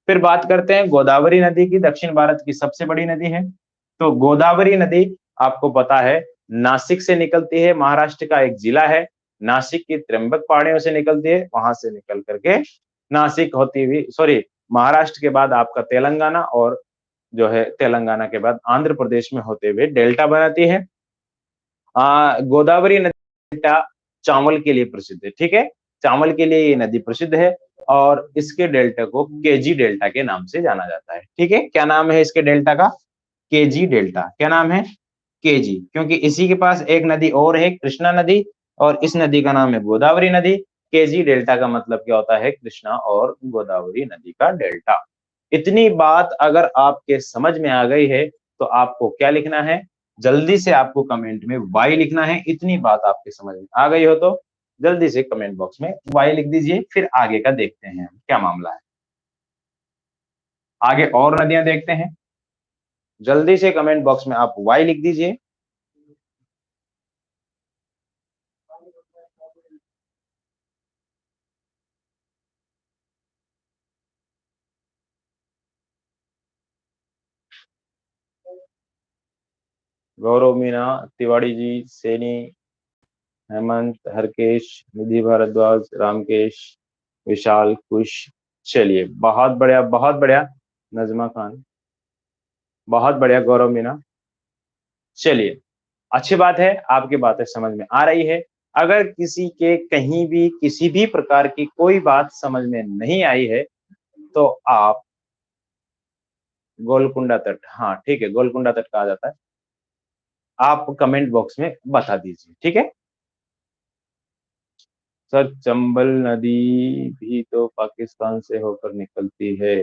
फिर बात करते हैं गोदावरी नदी की, दक्षिण भारत की सबसे बड़ी नदी है। तो गोदावरी नदी आपको पता है नासिक से निकलती है, महाराष्ट्र का एक जिला है, नासिक की त्र्यंबक पहाड़ियों से निकलती है, वहां से निकल करके नासिक होती हुई, सॉरी, महाराष्ट्र के बाद आपका तेलंगाना, और जो है तेलंगाना के बाद आंध्र प्रदेश में होते हुए डेल्टा बनाती है। गोदावरी नदी डेल्टा चावल के लिए प्रसिद्ध है। ठीक है, चावल के लिए ये नदी प्रसिद्ध है, और इसके डेल्टा को केजी डेल्टा के नाम से जाना जाता है। ठीक है, क्या नाम है इसके डेल्टा का, केजी डेल्टा। क्या नाम है, केजी, क्योंकि इसी के पास एक नदी और है कृष्णा नदी, और इस नदी का नाम है गोदावरी नदी। केजी डेल्टा का मतलब क्या होता है, कृष्णा और गोदावरी नदी का डेल्टा। इतनी बात अगर आपके समझ में आ गई है, तो आपको क्या लिखना है, जल्दी से आपको कमेंट में वाई लिखना है। इतनी बात आपके समझ में आ गई हो तो जल्दी से कमेंट बॉक्स में वाई लिख दीजिए, फिर आगे का देखते हैं क्या मामला है। आगे और नदियां देखते हैं, जल्दी से कमेंट बॉक्स में आप वाई लिख दीजिए। गौरव मीना, तिवाड़ी जी, सैनी, हेमंत, हरकेश, निधि भारद्वाज, रामकेश, विशाल, कुश। चलिए, बहुत बढ़िया, बहुत बढ़िया। नजमा खान, बहुत बढ़िया। गौरव मीना, चलिए, अच्छी बात है, आपकी बातें समझ में आ रही है। अगर किसी के कहीं भी किसी भी प्रकार की कोई बात समझ में नहीं आई है, तो आप गोलकुंडा तट, हाँ ठीक है, गोलकुंडा तट कहा जाता है, आप कमेंट बॉक्स में बता दीजिए। ठीक है सर, चंबल नदी भी तो पाकिस्तान से होकर निकलती है।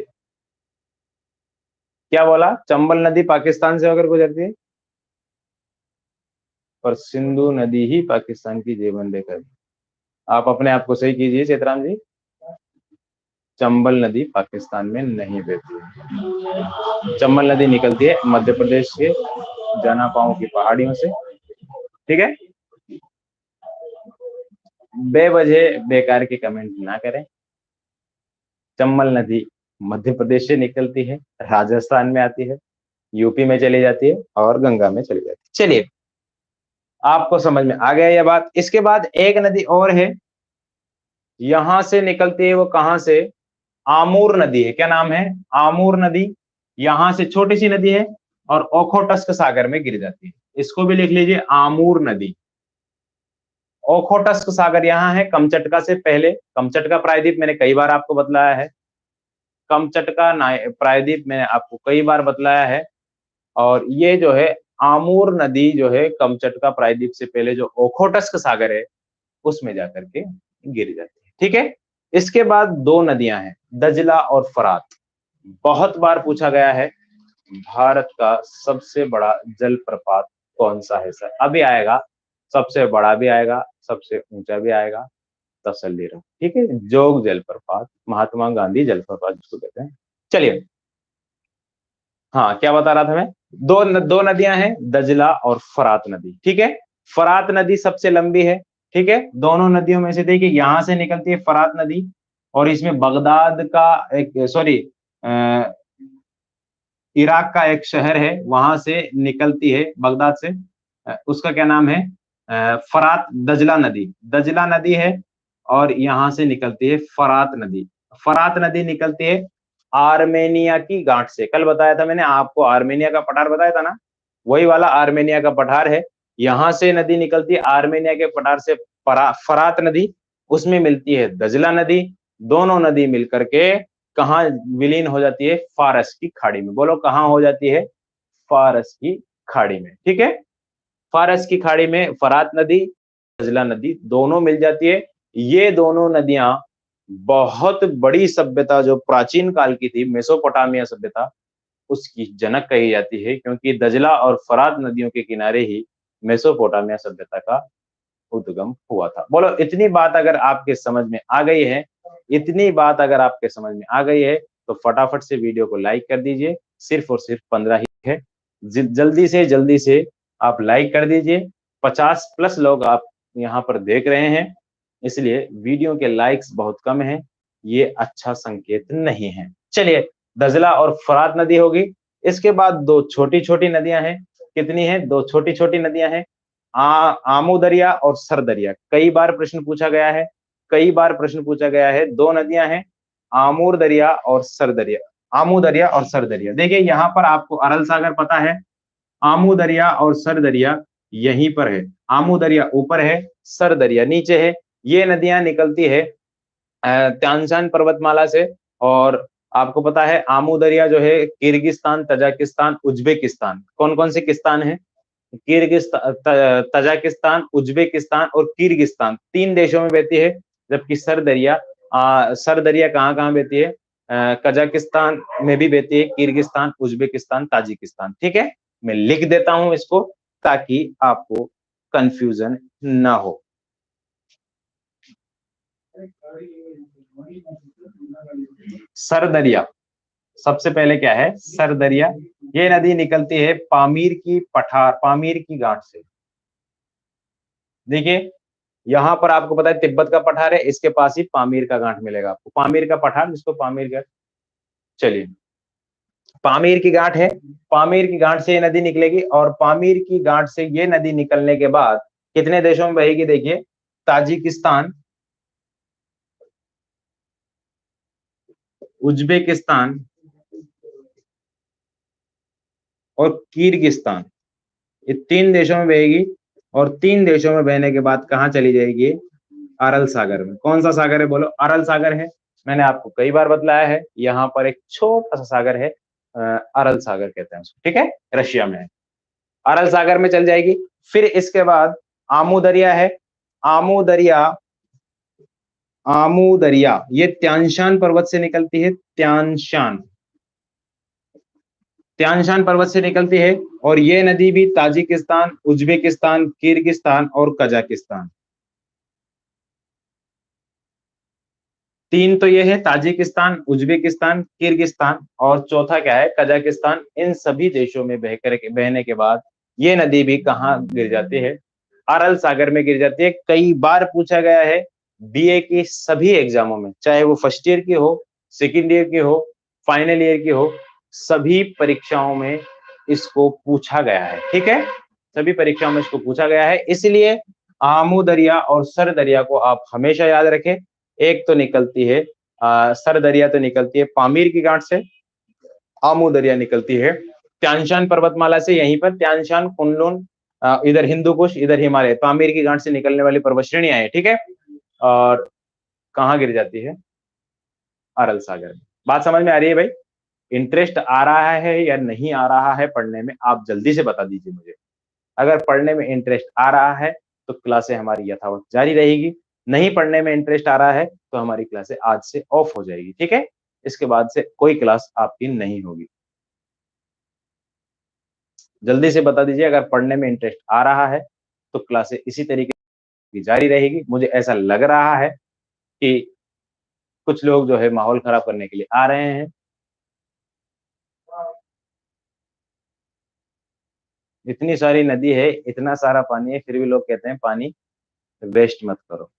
क्या बोला, चंबल नदी पाकिस्तान से होकर गुजरती है, और सिंधु नदी ही पाकिस्तान की जीवन रेखा है। आप अपने आप को सही कीजिए चेतराम जी, चंबल नदी पाकिस्तान में नहीं बहती है। चंबल नदी निकलती है मध्य प्रदेश के जनापाओं की पहाड़ियों से। ठीक है, बेवजह बेकार के कमेंट ना करें। चंबल नदी मध्य प्रदेश से निकलती है, राजस्थान में आती है, यूपी में चली जाती है, और गंगा में चली जाती है। चलिए, आपको समझ में आ गया यह बात। इसके बाद एक नदी और है, यहां से निकलती है, वो कहां से, आमूर नदी है। क्या नाम है, आमूर नदी। यहां से छोटी सी नदी है, और ओखोटस्क सागर में गिर जाती है। इसको भी लिख लीजिए आमूर नदी। ओखोटस्क सागर यहाँ है कमचटका से पहले। कमचटका प्रायद्वीप मैंने कई बार आपको बतलाया है। कमचटका प्रायद्वीप मैंने आपको कई बार बतलाया है। और ये जो है आमूर नदी जो है कमचटका प्रायद्वीप से पहले जो ओखोटस्क सागर है उसमें जाकर के गिर जाती है। ठीक है। इसके बाद दो नदियां हैं, दजला और फरात। बहुत बार पूछा गया है भारत का सबसे बड़ा जलप्रपात कौन सा है सर? अभी आएगा, सबसे बड़ा भी आएगा, सबसे ऊंचा भी आएगा, तसल्ली रहो। ठीक है। जोग जलप्रपात, महात्मा गांधी जलप्रपात जिसको कहते हैं। चलिए, हाँ क्या बता रहा था मैं? दो नदियां हैं, दजला और फरात नदी। ठीक है। फरात नदी सबसे लंबी है। ठीक है। दोनों नदियों में से देखिए यहां से निकलती है फरात नदी, और इसमें बगदाद का एक सॉरी इराक का एक शहर है, वहां से निकलती है, बगदाद से। उसका क्या नाम है? फरात दजला नदी। दजला नदी है और यहां से निकलती है फरात नदी। फरात नदी निकलती है आर्मेनिया की गांठ से। कल बताया था मैंने आपको, आर्मेनिया का पठार बताया था ना, वही वाला आर्मेनिया का पठार है। यहां से नदी निकलती है आर्मेनिया के पठार से, फरात नदी, उसमें मिलती है दजला नदी। दोनों नदी मिलकर के कहाँ विलीन हो जाती है? फारस की खाड़ी में। बोलो कहाँ हो जाती है? फारस की खाड़ी में। ठीक है। फारस की खाड़ी में फरात नदी, दजला नदी दोनों मिल जाती है। ये दोनों नदियां बहुत बड़ी सभ्यता जो प्राचीन काल की थी, मेसोपोटामिया सभ्यता, उसकी जनक कही जाती है, क्योंकि दजला और फरात नदियों के किनारे ही मेसोपोटामिया सभ्यता का उद्गम हुआ था। बोलो इतनी बात अगर आपके समझ में आ गई है, इतनी बात अगर आपके समझ में आ गई है, तो फटाफट से वीडियो को लाइक कर दीजिए। सिर्फ और सिर्फ 15 ही है। जल्दी से आप लाइक कर दीजिए। 50+ लोग आप यहाँ पर देख रहे हैं, इसलिए वीडियो के लाइक्स बहुत कम हैं, ये अच्छा संकेत नहीं है। चलिए, दजला और फरात नदी होगी। इसके बाद दो छोटी छोटी नदियां हैं। कितनी है? दो छोटी छोटी नदियां हैं, आमू दरिया और सर दरिया। कई बार प्रश्न पूछा गया है, कई बार प्रश्न पूछा गया है। दो नदियां हैं, आमूर दरिया और सर दरिया। आमू दरिया और सर दरिया। देखिए यहाँ पर आपको अरल सागर पता है, आमू दरिया और सर दरिया यहीं पर है। आमू दरिया ऊपर है, सर दरिया नीचे है। ये नदियां निकलती है त्यानशान पर्वतमाला से। और आपको पता है आमू दरिया जो है किर्गिस्तान, तजाकिस्तान, उज्बेकिस्तान, कौन कौन से किस्तान है? किर्गिस्तान, तजाकिस्तान, उज्बेकिस्तान और किर्गिस्तान, 3 देशों में बहती है। जबकि सर दरिया कहाँ कहाँ बहती है? कजाकिस्तान में भी बहती है, किर्गिस्तान, उज्बेकिस्तान, ताजिकिस्तान। ठीक है। मैं लिख देता हूं इसको ताकि आपको कंफ्यूजन ना हो। सर दरिया सबसे पहले क्या है? सर दरिया। ये नदी निकलती है पामीर की गांठ से। देखिए यहां पर आपको पता है तिब्बत का पठार है, इसके पास ही पामीर का गांठ मिलेगा आपको। पामीर का पठार जिसको पामीर का, चलिए पामीर की गांठ है। पामीर की गांठ से ये नदी निकलेगी, और पामीर की गांठ से ये नदी निकलने के बाद कितने देशों में बहेगी? देखिए ताजिकिस्तान, उज्बेकिस्तान और किर्गिस्तान, ये 3 देशों में बहेगी। और 3 देशों में बहने के बाद कहाँ चली जाएगी? अरल सागर में। कौन सा सागर है? बोलो अरल सागर है। मैंने आपको कई बार बतलाया है, यहाँ पर एक छोटा सा सागर है, अरल सागर कहते हैं उसको। ठीक है। रशिया में है, अरल सागर में चल जाएगी। फिर इसके बाद आमू दरिया है। आमू दरिया, आमू दरिया ये त्यानशान पर्वत से निकलती है। त्यानशान पर्वत से निकलती है। और ये नदी भी ताजिकिस्तान, उज्बेकिस्तान, किर्गिस्तान और कजाकिस्तान, 3 तो ये है, ताजिकिस्तान, उज्बेकिस्तान, किर्गिस्तान, और चौथा क्या है? कजाकिस्तान। इन सभी देशों में बहने के बाद ये नदी भी कहाँ गिर जाती है? अरल सागर में गिर जाती है। कई बार पूछा गया है बीए की सभी एग्जामों में, चाहे वो फर्स्ट ईयर की हो, सेकेंड ईयर की हो, फाइनल ईयर की हो, सभी परीक्षाओं में इसको पूछा गया है। ठीक है। सभी परीक्षाओं में इसको पूछा गया है, इसलिए आमू दरिया और सर दरिया को आप हमेशा याद रखें। एक तो निकलती है सर दरिया तो निकलती है पामीर की गांठ से, आमू दरिया निकलती है त्यानशान पर्वतमाला से। यहीं पर त्यानशान, कुनलुन, इधर हिंदू कुश, इधर हिमालय, पामीर की गांठ से निकलने वाली पर्वत श्रेणियां है, ठीक है। और कहाँ गिर जाती है? अरल सागर में। बात समझ में आ रही है भाई? इंटरेस्ट आ रहा है या नहीं आ रहा है पढ़ने में, आप जल्दी से बता दीजिए मुझे। अगर पढ़ने में इंटरेस्ट आ रहा है तो क्लासें हमारी यथावत जारी रहेगी, नहीं पढ़ने में इंटरेस्ट आ रहा है तो हमारी क्लासें आज से ऑफ हो जाएगी, ठीक है। इसके बाद से कोई क्लास आपकी नहीं होगी। जल्दी से बता दीजिए, अगर पढ़ने में इंटरेस्ट आ रहा है तो क्लासें इसी तरीके की जारी रहेगी। मुझे ऐसा लग रहा है कि कुछ लोग जो है माहौल खराब करने के लिए आ रहे हैं। इतनी सारी नदी है, इतना सारा पानी है, फिर भी लोग कहते हैं पानी वेस्ट मत करो।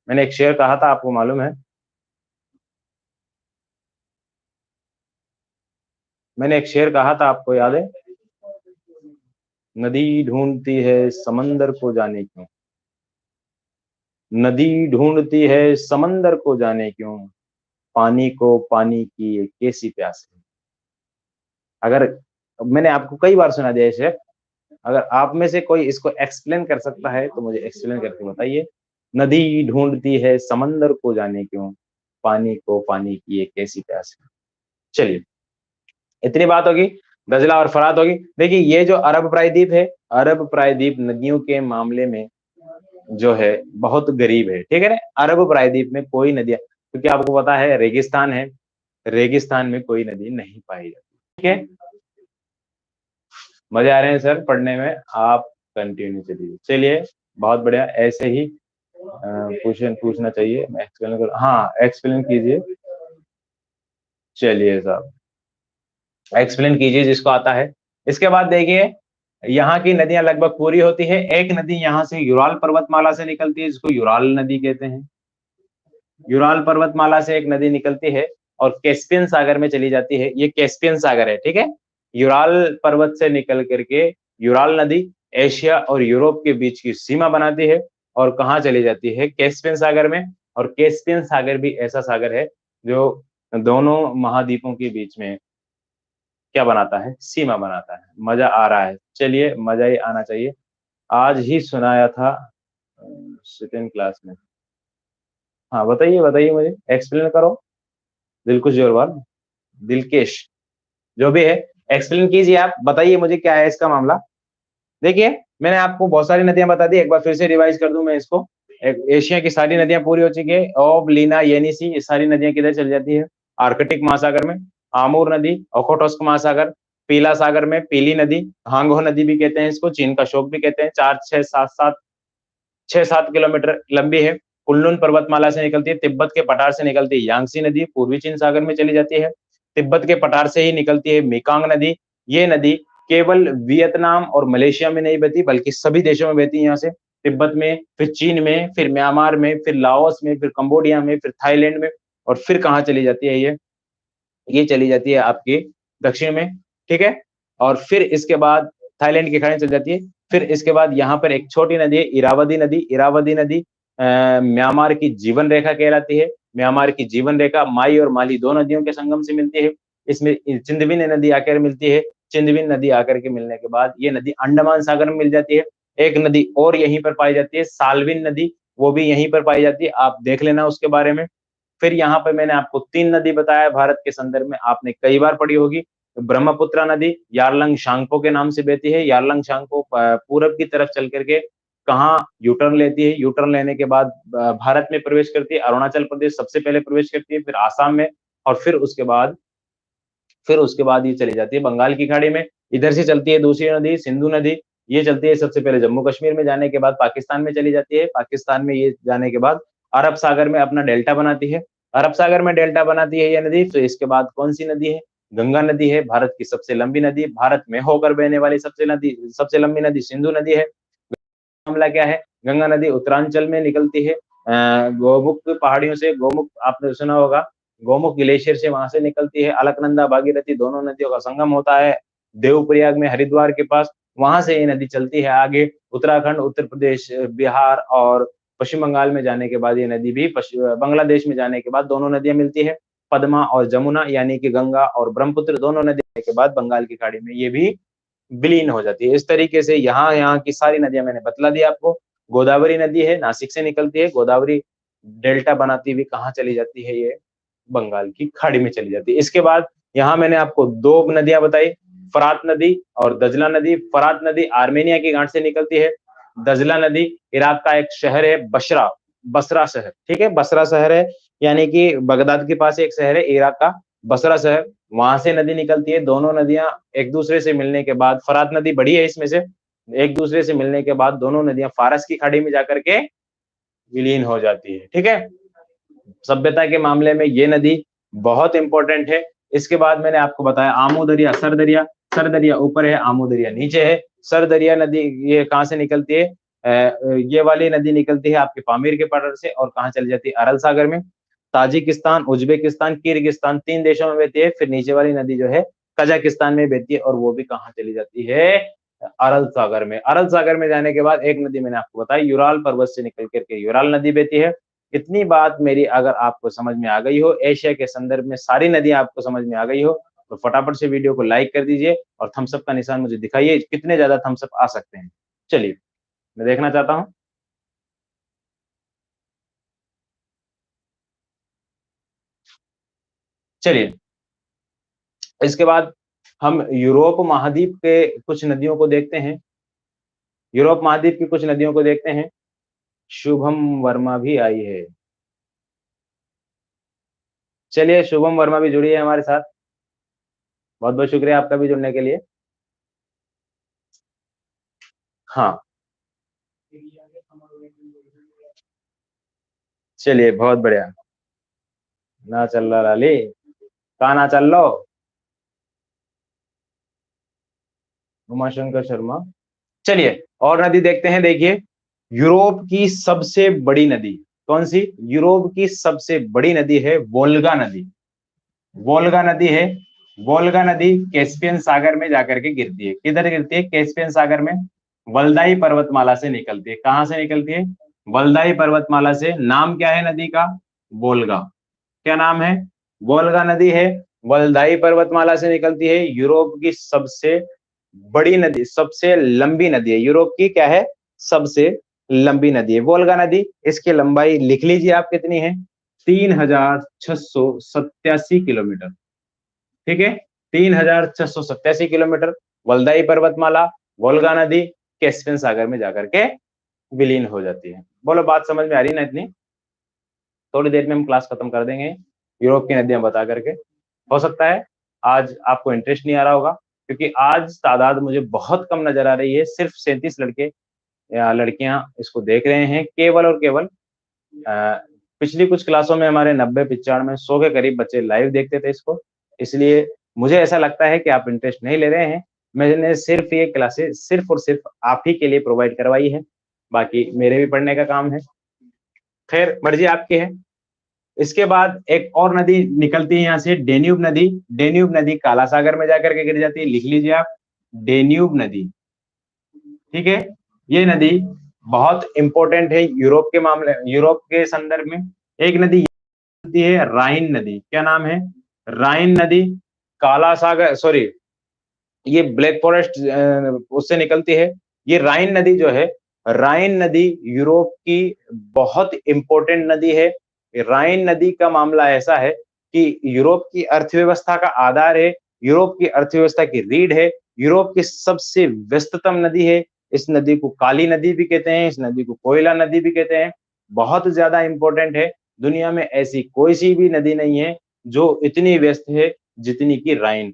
मैंने एक शेर कहा था, आपको मालूम है? मैंने एक शेर कहा था, आपको याद है? नदी ढूंढती है समंदर को जाने क्यों, नदी ढूंढती है समंदर को जाने क्यों, पानी को पानी की ये कैसी प्यास है। अगर मैंने आपको कई बार सुना दिया शेर, अगर आप में से कोई इसको एक्सप्लेन कर सकता है तो मुझे एक्सप्लेन करके बताइए। नदी ढूंढती है समंदर को जाने क्यों, पानी को पानी की ये कैसी प्यास है। चलिए, इतनी बात होगी, गजला और फरात होगी। देखिए, ये जो अरब प्रायद्वीप है, अरब प्रायद्वीप नदियों के मामले में जो है बहुत गरीब है, ठीक है ना। अरब प्रायद्वीप में कोई नदियां, क्योंकि आपको पता है रेगिस्तान है, रेगिस्तान में कोई नदी नहीं पाई जाती, ठीक है। मजे आ रहे हैं सर पढ़ने में? आप कंटिन्यू चलिए। चलिए, बहुत बढ़िया, ऐसे ही क्वेश्चन पूछना चाहिए। मैं एक्सप्लेन कर, हाँ एक्सप्लेन कीजिए। चलिए साहब, एक्सप्लेन कीजिए जिसको आता है। इसके बाद देखिए, यहाँ की नदियां लगभग पूरी होती है। एक नदी यहाँ से यूराल पर्वतमाला से निकलती है, जिसको यूराल नदी कहते हैं। यूराल पर्वतमाला से एक नदी निकलती है और कैस्पियन सागर में चली जाती है। ये कैस्पियन सागर है, ठीक है। यूराल पर्वत से निकल करके यूराल नदी एशिया और यूरोप के बीच की सीमा बनाती है और कहाँ चली जाती है? कैस्पियन सागर में। और कैस्पियन सागर भी ऐसा सागर है जो दोनों महाद्वीपों के बीच में क्या बनाता है? सीमा बनाता है। मजा आ रहा है? चलिए, मजा ही आना चाहिए। आज ही सुनाया था सेकेंड क्लास में। हाँ बताइए, बताइए मुझे, एक्सप्लेन करो। दिलकुश जोरवाल, दिलकेश, जो भी है, एक्सप्लेन कीजिए। आप बताइए मुझे क्या है इसका मामला। देखिए, मैंने आपको बहुत सारी नदियां बता दी, एक बार फिर से रिवाइज कर दूं मैं इसको। एशिया की सारी नदियां पूरी हो चुकी है। ओब, लीना, येनिसी, ये सारी नदियां किधर चली जाती है? आर्कटिक महासागर में। आमूर नदी ओखोटस्क महासागर, पीला सागर में पीली नदी, हांगो नदी भी कहते हैं इसको, चीन का शोक भी कहते हैं। 6-7 किलोमीटर लंबी है। कुनलुन पर्वतमाला से निकलती है, तिब्बत के पठार से निकलती है यांगसी नदी, पूर्वी चीन सागर में चली जाती है। तिब्बत के पठार से ही निकलती है मेकांग नदी। ये नदी केवल वियतनाम और मलेशिया में नहीं बहती, बल्कि सभी देशों में बहती है। यहाँ से तिब्बत में, फिर चीन में, फिर म्यांमार में, फिर लाओस में, फिर कंबोडिया में, फिर थाईलैंड में, और फिर कहाँ चली जाती है? ये चली जाती है आपके दक्षिण में, ठीक है। और फिर इसके बाद थाईलैंड के खाड़ी चली जाती है। फिर इसके बाद यहाँ पर एक छोटी नदी है, इरावदी नदी। इरावदी नदी म्यांमार की जीवन रेखा कहलाती है। म्यांमार की जीवन रेखा माई और माली दो नदियों के संगम से मिलती है। इसमें चिंदविन नदी आकर मिलती है। चिंदविन नदी आकर के मिलने के बाद ये नदी अंडमान सागर में मिल जाती है। एक नदी और यहीं पर पाई जाती है, साल्विन नदी, वो भी यहीं पर पाई जाती है, आप देख लेना उसके बारे में। फिर यहाँ पे मैंने आपको 3 नदी बताया भारत के संदर्भ में, आपने कई बार पढ़ी होगी। ब्रह्मपुत्र नदी यारलंग शांगपो के नाम से बहती है। यारलंग शांगपो पूरब की तरफ चल करके कहाँ यूटर्न लेती है, यूटर्न लेने के बाद भारत में प्रवेश करती है। अरुणाचल प्रदेश सबसे पहले प्रवेश करती है, फिर आसाम में, और फिर उसके बाद ये चली जाती है बंगाल की खाड़ी में। इधर से चलती है दूसरी नदी सिंधु नदी, ये चलती है सबसे पहले जम्मू कश्मीर में, जाने के बाद पाकिस्तान में चली जाती है। पाकिस्तान में ये जाने के बाद अरब सागर में अपना डेल्टा बनाती है। अरब सागर में डेल्टा बनाती है ये नदी। तो इसके बाद कौन सी नदी है? गंगा नदी है, भारत की सबसे लंबी नदी, भारत में होकर बहने वाली सबसे लंबी नदी सिंधु नदी है। मामला क्या है? गंगा नदी उत्तरांचल में निकलती है, गोमुख पहाड़ियों से, गोमुख आपने सुना होगा, गोमुख ग्लेशियर से वहां से निकलती है। अलकनंदा भागीरथी दोनों नदियों का संगम होता है देवप्रयाग में, हरिद्वार के पास। वहां से ये नदी चलती है आगे उत्तराखंड, उत्तर प्रदेश, बिहार और पश्चिम बंगाल में जाने के बाद ये नदी भी बांग्लादेश में जाने के बाद दोनों नदियां मिलती है। पद्मा और जमुना, यानी कि गंगा और ब्रह्मपुत्र दोनों नदी के बाद बंगाल की खाड़ी में ये भी विलीन हो जाती है। इस तरीके से यहाँ की सारी नदियां मैंने बतला दी आपको। गोदावरी नदी है, नासिक से निकलती है। गोदावरी डेल्टा बनाती हुई कहाँ चली जाती है? ये बंगाल की खाड़ी में चली जाती है। इसके बाद यहाँ मैंने आपको दो नदियां बताई, फरात नदी और दजला नदी। फरात नदी आर्मेनिया की गांठ से निकलती है। दजला नदी इराक का एक शहर है, बसरा शहर, ठीक है, बसरा शहर है, यानी कि बगदाद के पास एक शहर है इराक का, बसरा शहर, वहां से नदी निकलती है। दोनों नदियां एक दूसरे से मिलने के बाद, फरात नदी बड़ी है इसमें से, एक दूसरे से मिलने के बाद दोनों नदियां फारस की खाड़ी में जाकर के विलीन हो जाती है। ठीक है, सभ्यता के मामले में ये नदी बहुत इंपॉर्टेंट है। इसके बाद मैंने आपको बताया आमू दरिया, सर दरिया। सर दरिया ऊपर है, आमू दरिया नीचे है। सर दरिया नदी ये कहाँ से निकलती है? ये वाली नदी निकलती है आपके पामीर के पठार से, और कहाँ चली जाती है? अरल सागर में। ताजिकिस्तान, उज्बेकिस्तान, किर्गिस्तान, 3 देशों में बहती है। फिर नीचे वाली नदी जो है कजाकिस्तान में बहती है, और वो भी कहाँ चली जाती है? अरल सागर में। अरल सागर में जाने के बाद एक नदी मैंने आपको बताई, यूराल पर्वत से निकल करके यूराल नदी बहती है। इतनी बात मेरी अगर आपको समझ में आ गई हो, एशिया के संदर्भ में सारी नदियां आपको समझ में आ गई हो, तो फटाफट से वीडियो को लाइक कर दीजिए और थम्स अप का निशान मुझे दिखाइए, कितने ज्यादा थम्स अप आ सकते हैं। चलिए, मैं देखना चाहता हूं। चलिए, इसके बाद हम यूरोप महाद्वीप के कुछ नदियों को देखते हैं। यूरोप महाद्वीप की कुछ नदियों को देखते हैं। शुभम वर्मा भी आई है। चलिए, शुभम वर्मा भी जुड़ी है हमारे साथ। बहुत बहुत शुक्रिया आपका भी जुड़ने के लिए। हाँ, चलिए, बहुत बढ़िया। ना चल रहा लाली, कहा ना चल लो? उमाशंकर शर्मा। चलिए, और नदी देखते हैं। देखिए, यूरोप की सबसे बड़ी नदी कौन सी? यूरोप की सबसे बड़ी नदी है वोल्गा नदी। वोल्गा नदी है। वोल्गा नदी कैस्पियन सागर में जाकर के गिरती है। किधर गिरती है? कैस्पियन सागर में। वल्दाई पर्वतमाला से निकलती है। कहां से निकलती है? वल्दाई पर्वतमाला से। नाम क्या है नदी का? वोल्गा। क्या नाम है? वोल्गा नदी है। वल्दाई पर्वतमाला से निकलती है। यूरोप की सबसे बड़ी नदी, सबसे लंबी नदी है यूरोप की। क्या है? सबसे लंबी नदी है वोल्गा नदी। इसकी लंबाई लिख लीजिए आप, कितनी है? 3687 किलोमीटर। ठीक है, 3687 किलोमीटर। वल्दाई पर्वतमाला, वोल्गा नदी, कैस्पियन सागर में जाकर के विलीन हो जाती है। बोलो, बात समझ में आ रही ना इतनी? थोड़ी देर में हम क्लास खत्म कर देंगे यूरोप की नदियां बता करके। हो सकता है आज आपको इंटरेस्ट नहीं आ रहा होगा, क्योंकि आज तादाद मुझे बहुत कम नजर आ रही है। सिर्फ 37 लड़के या लड़कियां इसको देख रहे हैं, केवल और केवल। पिछली कुछ क्लासों में हमारे 90, 95, 100 के करीब बच्चे लाइव देखते थे इसको। इसलिए मुझे ऐसा लगता है कि आप इंटरेस्ट नहीं ले रहे हैं। मैंने सिर्फ ये क्लासेस सिर्फ और सिर्फ आप ही के लिए प्रोवाइड करवाई है, बाकी मेरे भी पढ़ने का काम है। खैर, मर्जी आपकी है। इसके बाद एक और नदी निकलती है यहाँ से, डेन्यूब नदी। डेन्यूब नदी काला सागर में जाकर के गिर जाती है। लिख लीजिए आप, डेन्यूब नदी। ठीक है, ये नदी बहुत इंपॉर्टेंट है यूरोप के मामले, यूरोप के संदर्भ में। एक नदी निकलती है, राइन नदी। क्या नाम है? राइन नदी। काला सागर, सॉरी, ये ब्लैक फॉरेस्ट उससे निकलती है। ये राइन नदी जो है, राइन नदी यूरोप की बहुत इंपॉर्टेंट नदी है। राइन नदी का मामला ऐसा है कि यूरोप की अर्थव्यवस्था का आधार है, यूरोप की अर्थव्यवस्था की रीढ़ है, यूरोप की सबसे व्यस्ततम नदी है। इस नदी को काली नदी भी कहते हैं, इस नदी को कोयला नदी भी कहते हैं। बहुत ज्यादा इंपॉर्टेंट है। दुनिया में ऐसी कोई सी भी नदी नहीं है जो इतनी व्यस्त है जितनी की राइन।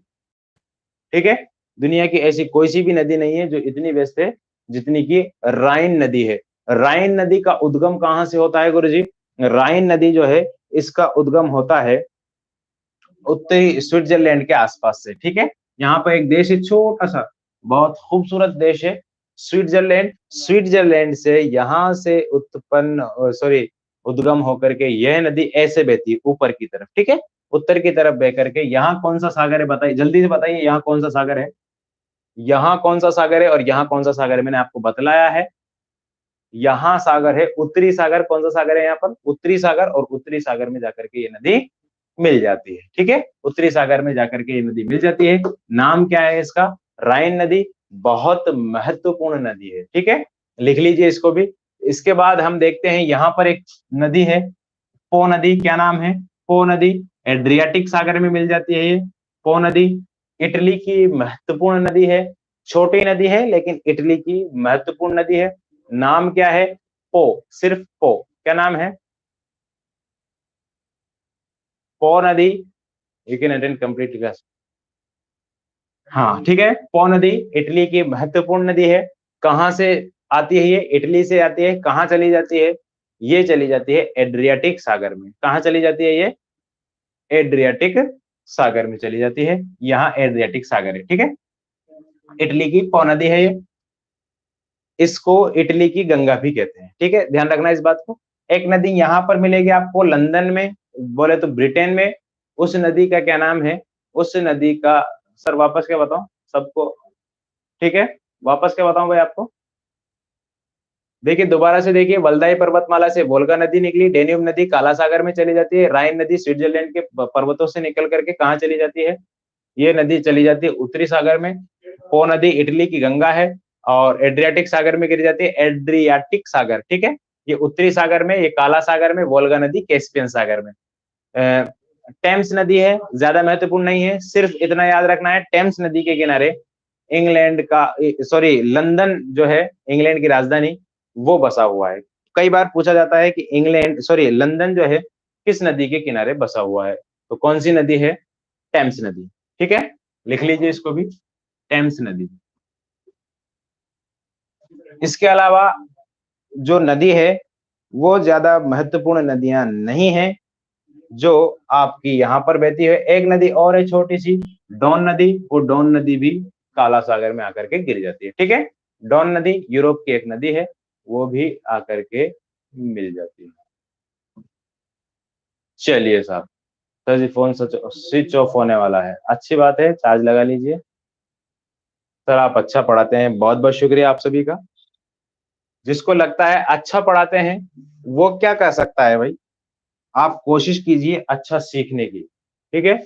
ठीक है, दुनिया की ऐसी कोई सी भी नदी नहीं है जो इतनी व्यस्त है जितनी की राइन नदी है। राइन नदी का उद्गम कहां से होता है गुरुजी? राइन नदी जो है, इसका उद्गम होता है उत्तरी स्विट्जरलैंड के आसपास से। ठीक है, यहाँ पर एक देश है छोटा सा, बहुत खूबसूरत देश है, स्विट्जरलैंड। स्विट्जरलैंड से यहाँ से उत्पन्न, सॉरी, उद्गम होकर के यह नदी ऐसे बहती है ऊपर की तरफ। ठीक है, उत्तर की तरफ बह करके यहाँ कौन सा सागर है? बताइए, जल्दी से बताइए, यहाँ कौन सा सागर है? यहाँ कौन सा सागर है और यहाँ कौन सा सागर है? मैंने आपको बतलाया है, यहाँ सागर है उत्तरी सागर। कौन सा सागर है यहाँ पर? उत्तरी सागर। और उत्तरी सागर में जाकर के ये नदी मिल जाती है। ठीक है, उत्तरी सागर में जाकर के ये नदी मिल जाती है। नाम क्या है इसका? राइन नदी। बहुत महत्वपूर्ण नदी है। ठीक है, लिख लीजिए इसको भी। इसके बाद हम देखते हैं यहाँ पर एक नदी है, पो नदी। क्या नाम है? पो नदी। एड्रियाटिक सागर में मिल जाती है ये पो नदी। इटली की महत्वपूर्ण नदी है, छोटी नदी है लेकिन इटली की महत्वपूर्ण नदी है। नाम क्या है? पो, सिर्फ पो। क्या नाम है? पो नदी। You can attend complete class. हाँ ठीक है, पो नदी इटली की महत्वपूर्ण नदी है। कहाँ से आती है ये? इटली से आती है। कहाँ चली जाती है? ये चली जाती है एड्रियाटिक सागर में। कहाँ चली जाती है ये? एड्रियाटिक सागर में चली जाती है। यहाँ एड्रियाटिक सागर है। ठीक है, इटली की पो नदी है ये। इसको इटली की गंगा भी कहते हैं। ठीक है, ध्यान रखना इस बात को। एक नदी यहाँ पर मिलेगी आपको लंदन में, बोले तो ब्रिटेन में। उस नदी का क्या नाम है? उस नदी का, सर वापस क्या बताऊं सबको? ठीक है, वापस क्या बताऊं भाई आपको? देखिए दोबारा से देखिए, वल्दाई पर्वतमाला से वोल्गा नदी निकली, डेन्यूब नदी काला सागर में चली जाती है, राइन नदी स्विट्जरलैंड के पर्वतों से निकल करके कहाँ चली जाती है? ये नदी चली जाती है उत्तरी सागर में। पो नदी इटली की गंगा है और एड्रियाटिक सागर में गिर जाती है, एड्रियाटिक सागर। ठीक है, ये उत्तरी सागर में, ये काला सागर में, वोल्गा नदी कैस्पियन सागर में। टेम्स नदी है, ज्यादा महत्वपूर्ण नहीं है, सिर्फ इतना याद रखना है, टेम्स नदी के किनारे इंग्लैंड का, सॉरी लंदन जो है इंग्लैंड की राजधानी, वो बसा हुआ है। कई बार पूछा जाता है कि इंग्लैंड, सॉरी लंदन जो है किस नदी के किनारे बसा हुआ है? तो कौन सी नदी है? टेम्स नदी। ठीक है, लिख लीजिए इसको भी, टेम्स नदी। इसके अलावा जो नदी है वो ज्यादा महत्वपूर्ण नदियां नहीं है जो आपकी यहाँ पर बहती है। एक नदी और है छोटी सी, डॉन नदी। वो डॉन नदी भी काला सागर में आकर के गिर जाती है। ठीक है, डॉन नदी यूरोप की एक नदी है, वो भी आकर के मिल जाती है। चलिए साहब, सर जी फोन स्विच ऑफ होने वाला है, अच्छी बात है, चार्ज लगा लीजिए। सर आप अच्छा पढ़ाते हैं, बहुत बहुत शुक्रिया आप सभी का। जिसको लगता है अच्छा पढ़ाते हैं वो क्या कर सकता है भाई? आप कोशिश कीजिए अच्छा सीखने की। ठीक है,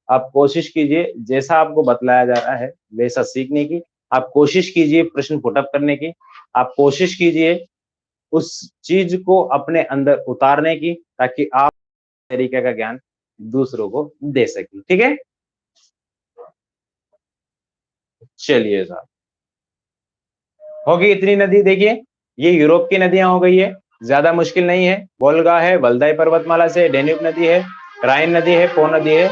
आप कोशिश कीजिए जैसा आपको बतलाया जा रहा है वैसा सीखने की। आप कोशिश कीजिए प्रश्न पुटअप करने की। आप कोशिश कीजिए उस चीज को अपने अंदर उतारने की, ताकि आप तरीके का ज्ञान दूसरों को दे सकें। ठीक है, चलिए साहब, होगी इतनी नदी। देखिए ये यूरोप की नदियां हो गई है, ज्यादा मुश्किल नहीं है। वोल्गा है, वल्दाई पर्वतमाला से, डेन्यूब नदी है, राइन नदी है, पो नदी है,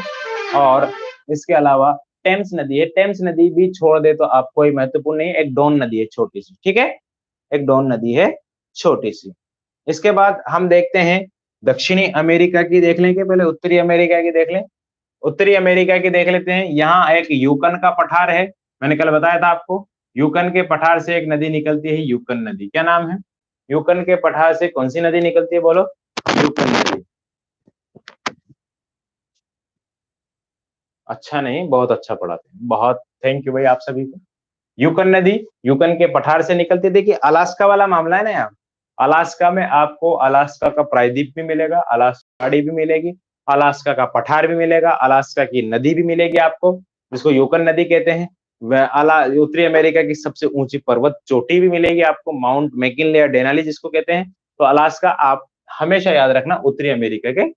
और इसके अलावा टेम्स नदी है। टेम्स नदी भी छोड़ दे तो आप कोई महत्वपूर्ण नहीं है। एक डॉन नदी है छोटी सी। ठीक है, एक डॉन नदी है छोटी सी। इसके बाद हम देखते हैं दक्षिणी अमेरिका की, देख लेंगे पहले उत्तरी अमेरिका की देख लें। उत्तरी अमेरिका की देख लेते हैं। यहाँ एक यूकन का पठार है, मैंने कल बताया था आपको। यूकन के पठार से एक नदी निकलती है, यूकन नदी। क्या नाम है? यूकन के पठार से कौन सी नदी निकलती है बोलो? यूकन नदी। अच्छा नहीं, बहुत अच्छा पढ़ाते हैं, बहुत थैंक यू भाई आप सभी को। यूकन नदी यूकन के पठार से निकलती है। देखिए अलास्का वाला मामला है ना यहाँ, अलास्का में आपको अलास्का का प्रायद्वीप भी मिलेगा, अलास्का खाड़ी भी मिलेगी, अलास्का का पठार भी मिलेगा, अलास्का की नदी भी मिलेगी आपको, जिसको यूकन नदी कहते हैं। वह अला उत्तरी अमेरिका की सबसे ऊंची पर्वत चोटी भी मिलेगी आपको, माउंट मैकिनले या डेनाली जिसको कहते हैं। तो अलास्का आप हमेशा याद रखना उत्तरी अमेरिका के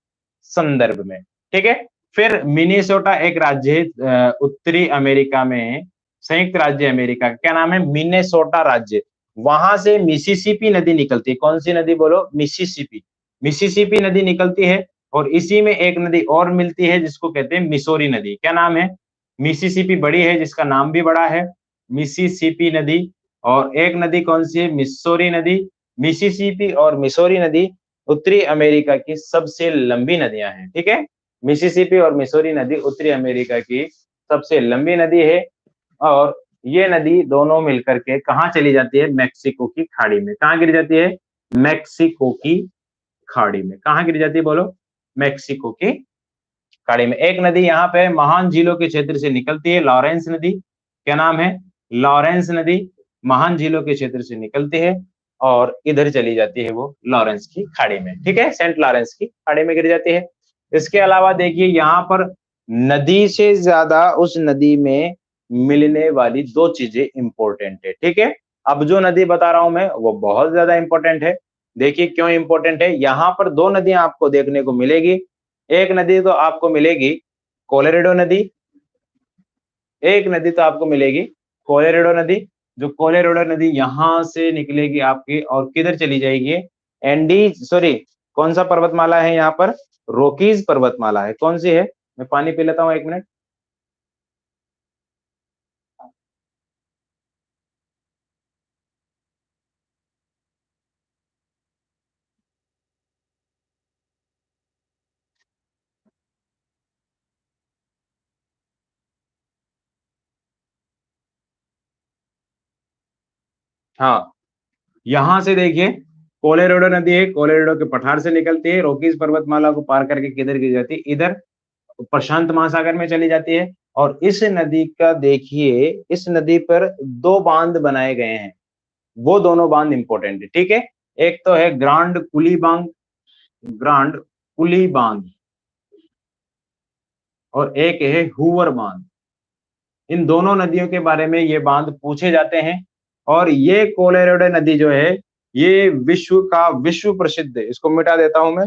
संदर्भ में। ठीक है, फिर मिनेसोटा एक राज्य है उत्तरी अमेरिका में, संयुक्त राज्य अमेरिका का। क्या नाम है? मिनेसोटा राज्य। वहां से मिसिसिपी नदी निकलती है। कौन सी नदी बोलो? मिसिसिपी। मिसिसिपी नदी निकलती है, और इसी में एक नदी और मिलती है जिसको कहते हैं मिसोरी नदी। क्या नाम है? मिसिसिपी बड़ी है, जिसका नाम भी बड़ा है, मिसिसिपी नदी। और एक नदी कौन सी है? मिसोरी नदी। मिसिसिपी और मिसोरी नदी उत्तरी अमेरिका की सबसे लंबी नदियां हैं। ठीक है, मिसिसिपी और मिसोरी नदी उत्तरी अमेरिका की सबसे लंबी नदी है। और ये नदी दोनों मिलकर के कहाँ चली जाती है? मैक्सिको की खाड़ी में। कहाँ गिर जाती है? मैक्सिको की खाड़ी में। कहाँ गिर जाती है बोलो? मैक्सिको की खाड़ी में। एक नदी यहाँ पे महान झीलों के क्षेत्र से निकलती है, लॉरेंस नदी। क्या नाम है? लॉरेंस नदी महान झीलों के क्षेत्र से निकलती है और इधर चली जाती है वो लॉरेंस की खाड़ी में। ठीक है, सेंट लॉरेंस की खाड़ी में गिर जाती है। इसके अलावा देखिए यहाँ पर नदी से ज्यादा उस नदी में मिलने वाली दो चीजें इंपॉर्टेंट है, ठीक है। अब जो नदी बता रहा हूं मैं वो बहुत ज्यादा इंपॉर्टेंट है। देखिए क्यों इंपॉर्टेंट है, यहाँ पर दो नदियां आपको देखने को मिलेगी। एक नदी तो आपको मिलेगी कोलोराडो नदी, एक नदी तो आपको मिलेगी कोलोराडो नदी। जो कोलोराडो नदी यहाँ से निकलेगी आपकी और किधर चली जाएगी, कौन सा पर्वतमाला है यहाँ पर, रॉकीज पर्वतमाला है। कौन सी है, मैं पानी पी लेता हूँ 1 मिनट। हाँ, यहाँ से देखिए कोलोराडो नदी है, कोलोराडो के पठार से निकलती है, रॉकीज पर्वतमाला को पार करके किधर गिर जाती है, इधर प्रशांत महासागर में चली जाती है। और इस नदी का देखिए, इस नदी पर दो बांध बनाए गए हैं, वो दोनों बांध इंपॉर्टेंट है, ठीक है। एक तो है ग्रांड कुली बांध और एक है हुवर बांध। इन दोनों नदियों के बारे में ये बांध पूछे जाते हैं। और ये कोलोराडो नदी जो है ये विश्व प्रसिद्ध है। इसको मिटा देता हूं मैं।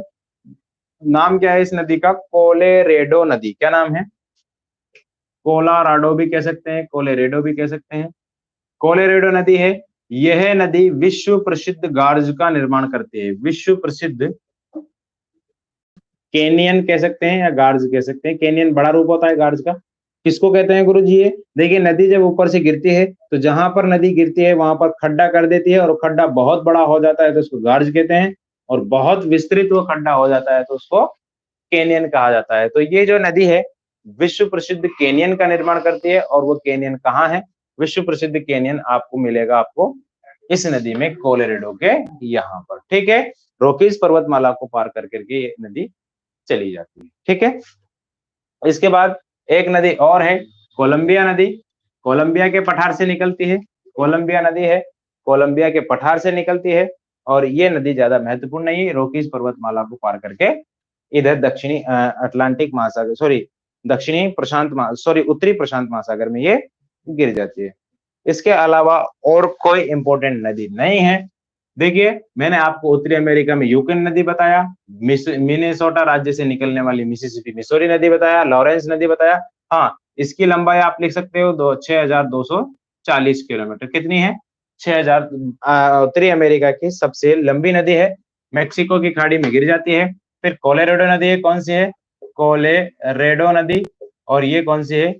नाम क्या है इस नदी का, कोलोराडो नदी। क्या नाम है, कोलोराडो भी कह सकते हैं, कोलोराडो भी कह सकते हैं। कोलोराडो नदी है, यह नदी विश्व प्रसिद्ध गार्ज का निर्माण करती है। विश्व प्रसिद्ध कैनियन कह सकते हैं या गार्ज कह सकते हैं। कैनियन बड़ा रूप होता है गार्ज का। किसको कहते हैं गुरु जी ये, देखिए नदी जब ऊपर से गिरती है तो जहां पर नदी गिरती है वहां पर खड्डा कर देती है और खड्डा बहुत बड़ा हो जाता है तो उसको गार्ज कहते हैं। और बहुत विस्तृत वो खड्डा हो जाता है तो उसको कैनियन कहा जाता है। तो ये जो नदी है विश्व प्रसिद्ध कैनियन का निर्माण करती है। और वो कैनियन कहाँ है, विश्व प्रसिद्ध कैनियन आपको मिलेगा आपको इस नदी में, कोलोराडो के यहाँ पर, ठीक है। रॉकीज पर्वतमाला को पार कर करके ये नदी चली जाती है, ठीक है। इसके बाद एक नदी और है कोलंबिया नदी, कोलंबिया के पठार से निकलती है। कोलंबिया नदी है, कोलंबिया के पठार से निकलती है। और ये नदी ज्यादा महत्वपूर्ण नहीं है, रॉकीज पर्वतमाला को पार करके इधर दक्षिणी अटलांटिक महासागर उत्तरी प्रशांत महासागर में ये गिर जाती है। इसके अलावा और कोई इंपॉर्टेंट नदी नहीं है। देखिए मैंने आपको उत्तरी अमेरिका में यूकन नदी बताया, मिनेसोटा राज्य से निकलने वाली मिसिसिपी मिसौरी नदी बताया, लॉरेंस नदी बताया। हाँ, इसकी लंबाई आप लिख सकते हो 6240 किलोमीटर। कितनी है, 6000। उत्तरी अमेरिका की सबसे लंबी नदी है, मैक्सिको की खाड़ी में गिर जाती है। फिर कोलोराडो नदी है, कौन सी है, कोलोराडो नदी। और ये कौन सी है,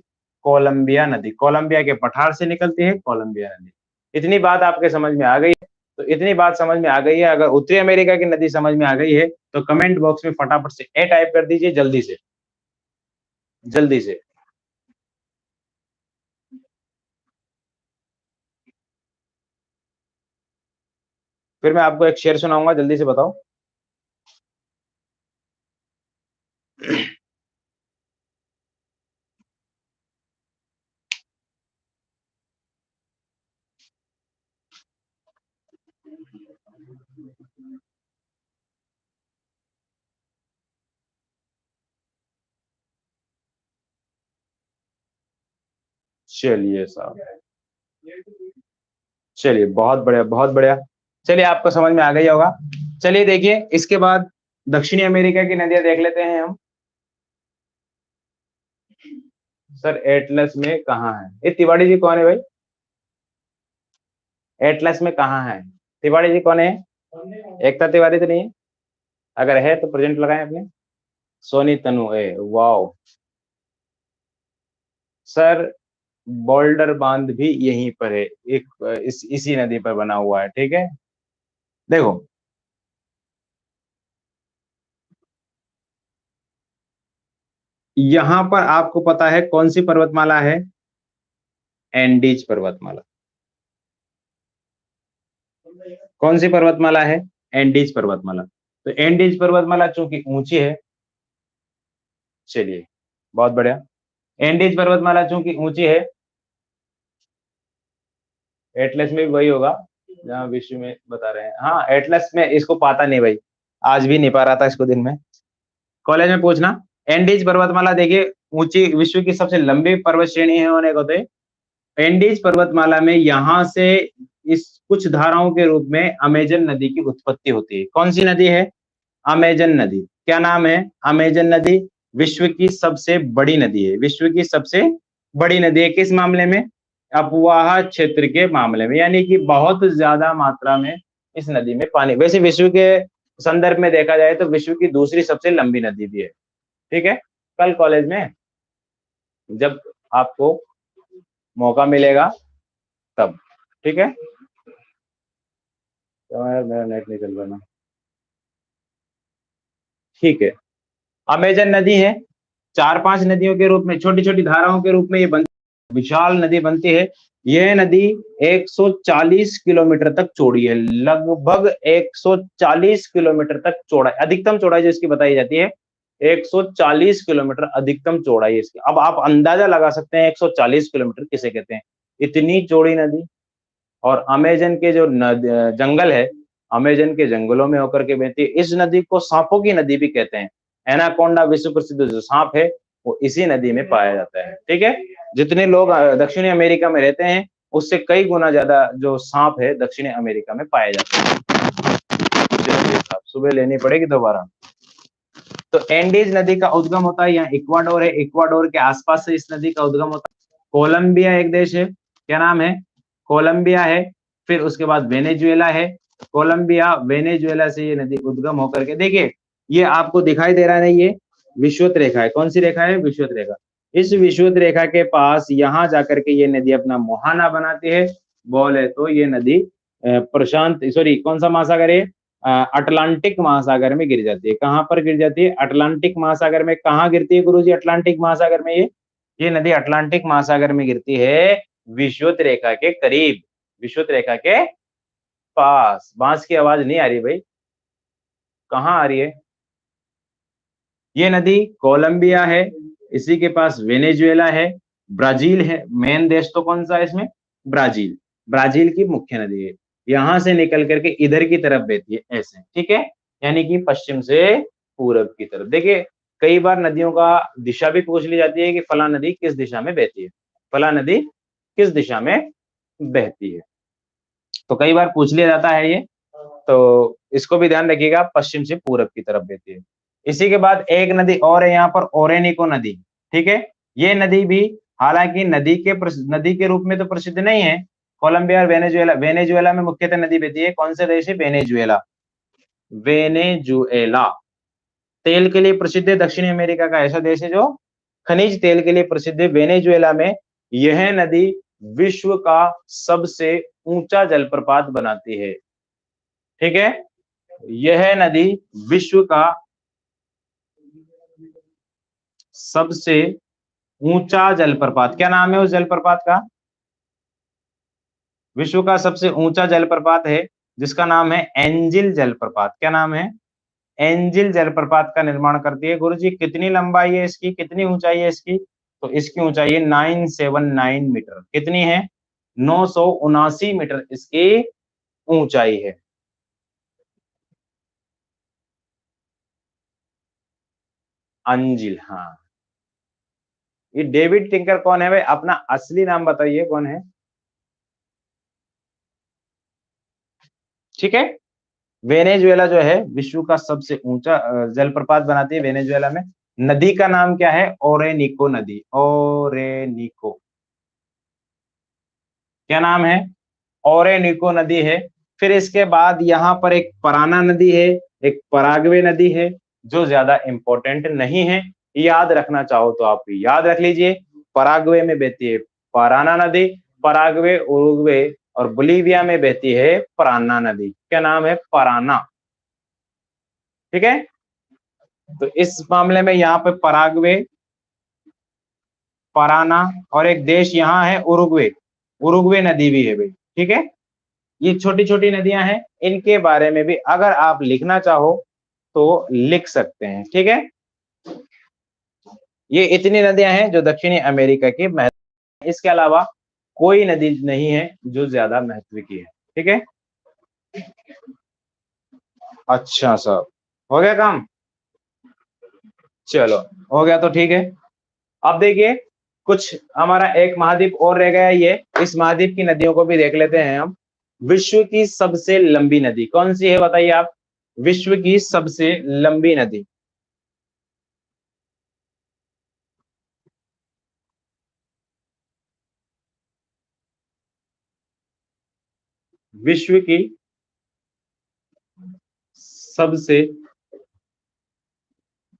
कोलंबिया नदी, कोलंबिया के पठार से निकलती है कोलंबिया नदी। इतनी बात आपके समझ में आ गई है, तो इतनी बात समझ में आ गई है। अगर उत्तरी अमेरिका की नदी समझ में आ गई है तो कमेंट बॉक्स में फटाफट से ए टाइप कर दीजिए, जल्दी से जल्दी से। फिर मैं आपको एक शेर सुनाऊंगा, जल्दी से बताओ। चलिए साहब, चलिए बहुत बढ़िया बहुत बढ़िया। चलिए आपको समझ में आ गई होगा। चलिए देखिए इसके बाद दक्षिणी अमेरिका की नदियां देख लेते हैं हम। सर एटलस में कहाँ है, ये तिवारी जी कौन है भाई, एटलस में कहाँ है, तिवारी जी कौन है, एकता तिवारी तो नहीं है, अगर है तो प्रेजेंट लगाएं अपने। सोनी तनु है, वाओ। सर बोल्डर बांध भी यहीं पर है, एक इसी नदी पर बना हुआ है, ठीक है। देखो यहां पर आपको पता है कौन सी पर्वतमाला है, एंडीज पर्वतमाला। कौन सी पर्वतमाला है, एंडीज पर्वतमाला। तो एंडीज पर्वतमाला चूंकि ऊंची है, चलिए बहुत बढ़िया। एंडीज पर्वतमाला चूंकि ऊंची है, एटलस में भी वही होगा जहाँ विश्व में बता रहे हैं। हाँ एटलस में इसको पाता नहीं भाई, आज भी नहीं पा रहा था इसको दिन में, कॉलेज में पूछना। एंडीज पर्वतमाला देखिए ऊंची, विश्व की सबसे लंबी पर्वत श्रेणी है होने को, तो एंडीज पर्वतमाला में यहां से इस कुछ धाराओं के रूप में अमेजन नदी की उत्पत्ति होती है। कौन सी नदी है? अमेजन नदी। क्या नाम है? अमेजन नदी विश्व की सबसे बड़ी नदी है। विश्व की सबसे बड़ी नदी है किस मामले में? अपवाह क्षेत्र के मामले में, यानी कि बहुत ज्यादा मात्रा में इस नदी में पानी। वैसे विश्व के संदर्भ में देखा जाए तो विश्व की दूसरी सबसे लंबी नदी भी है। ठीक है, कल कॉलेज में जब आपको मौका मिलेगा तब। ठीक है, तो यार मेरा नेट नहीं चल रहा ना। ठीक है, अमेजन नदी है, 4-5 नदियों के रूप में, छोटी छोटी धाराओं के रूप में ये बनती, विशाल नदी बनती है। यह नदी 140 किलोमीटर तक चौड़ी है, लगभग 140 किलोमीटर तक चौड़ाई, अधिकतम चौड़ाई जो इसकी बताई जाती है 140 किलोमीटर अधिकतम चौड़ाई इसकी। अब आप अंदाजा लगा सकते हैं 140 किलोमीटर किसे कहते हैं, इतनी चौड़ी नदी। और अमेजन के जो जंगल है, अमेजन के जंगलों में होकर के बहती है। इस नदी को सांपों की नदी भी कहते हैं। एनाकोंडा विश्व प्रसिद्ध जो सांप है वो इसी नदी में पाया जाता है। ठीक है, जितने लोग दक्षिणी अमेरिका में रहते हैं उससे कई गुना ज्यादा जो सांप है दक्षिणी अमेरिका में पाए जाते हैं। सुबह लेनी पड़ेगी दोबारा। तो एंडीज नदी का उद्गम होता है यहाँ इक्वाडोर है, इक्वाडोर के आसपास से इस नदी का उद्गम होता है। कोलंबिया एक देश है, क्या नाम है? कोलंबिया है। फिर उसके बाद वेनेजुएला है। कोलंबिया वेनेजुएला से ये नदी उद्गम होकर के, देखिए ये आपको दिखाई दे रहा है, ये विषुवत रेखा है। कौन सी रेखा है? विषुवत रेखा। इस विषुवत रेखा के पास यहाँ जाकर के ये नदी अपना मुहाना बनाती है। बोले तो ये नदी प्रशांत, सॉरी कौन सा महासागर है? अटलांटिक महासागर में गिर जाती है। कहाँ पर गिर जाती है? अटलांटिक महासागर में। कहाँ गिरती है गुरुजी अटलांटिक महासागर में? ये नदी अटलांटिक महासागर में गिरती है, विषुवत रेखा के करीब, विषुवत रेखा के पास। बांस की आवाज नहीं आ रही भाई, कहाँ आ रही है? ये नदी कोलंबिया है, इसी के पास वेनेजुएला है, ब्राजील है। मेन देश तो कौन सा है इसमें? ब्राजील। ब्राजील की मुख्य नदी है, यहां से निकल करके इधर की तरफ बहती है ऐसे। ठीक है, यानी कि पश्चिम से पूरब की तरफ। देखिए कई बार नदियों का दिशा भी पूछ ली जाती है कि फला नदी किस दिशा में बहती है, फला नदी किस दिशा में बहती है, तो कई बार पूछ लिया जाता है ये, तो इसको भी ध्यान रखिएगा, पश्चिम से पूरब की तरफ बहती है। इसी के बाद एक नदी और है यहाँ पर, ओरेनिको नदी। ठीक है, ये नदी भी हालांकि नदी के रूप में तो प्रसिद्ध नहीं है। कोलंबिया और वेनेजुएला, वेनेजुएला में मुख्यतः नदी बहती है। कौन से देश है? वेनेजुएला। वेनेजुएला तेल के लिए प्रसिद्ध है, दक्षिणी अमेरिका का ऐसा देश है जो खनिज तेल के लिए प्रसिद्ध है। वेनेजुएला में यह नदी विश्व का सबसे ऊंचा जलप्रपात बनाती है। ठीक है, यह नदी विश्व का सबसे ऊंचा जलप्रपात, क्या नाम है उस जलप्रपात का? विश्व का सबसे ऊंचा जलप्रपात है जिसका नाम है एंजिल जलप्रपात। क्या नाम है? एंजिल जलप्रपात का निर्माण करती है। गुरुजी कितनी लंबाई है इसकी, कितनी ऊंचाई है इसकी? तो इसकी ऊंचाई है 979 मीटर। कितनी है? 979 मीटर इसकी ऊंचाई है। अंजिल, हाँ। ये डेविड टिंकर कौन है भाई? अपना असली नाम बताइए कौन है? ठीक है, वेनेजुएला जो है विश्व का सबसे ऊंचा जलप्रपात बनाती है वेनेजुएला में। नदी का नाम क्या है? ओरेनिको नदी। ओरेनिको, क्या नाम है? ओरेनिको नदी है। फिर इसके बाद यहाँ पर एक पराना नदी है, एक पराग्वे नदी है, जो ज्यादा इंपॉर्टेंट नहीं है। याद रखना चाहो तो आप याद रख लीजिए। पराग्वे में बहती है पराना नदी, पराग्वे, उरुग्वे और बोलीविया में बहती है पराना नदी। क्या नाम है? पराना। ठीक है, तो इस मामले में यहाँ पे पराग्वे, पराना और एक देश यहाँ है उरुग्वे। उरुग्वे नदी भी है भाई। ठीक है, ये छोटी छोटी नदियां हैं, इनके बारे में भी अगर आप लिखना चाहो तो लिख सकते हैं। ठीक है, ये इतनी नदियां हैं जो दक्षिणी अमेरिका की महत्व, इसके अलावा कोई नदी नहीं है जो ज्यादा महत्व की है। ठीक है, अच्छा साहब, हो गया काम? चलो, हो गया तो ठीक है। अब देखिए कुछ हमारा एक महाद्वीप और रह गया, ये इस महाद्वीप की नदियों को भी देख लेते हैं हम। विश्व की सबसे लंबी नदी कौन सी है बताइए आप? विश्व की सबसे लंबी नदी। विश्व की सबसे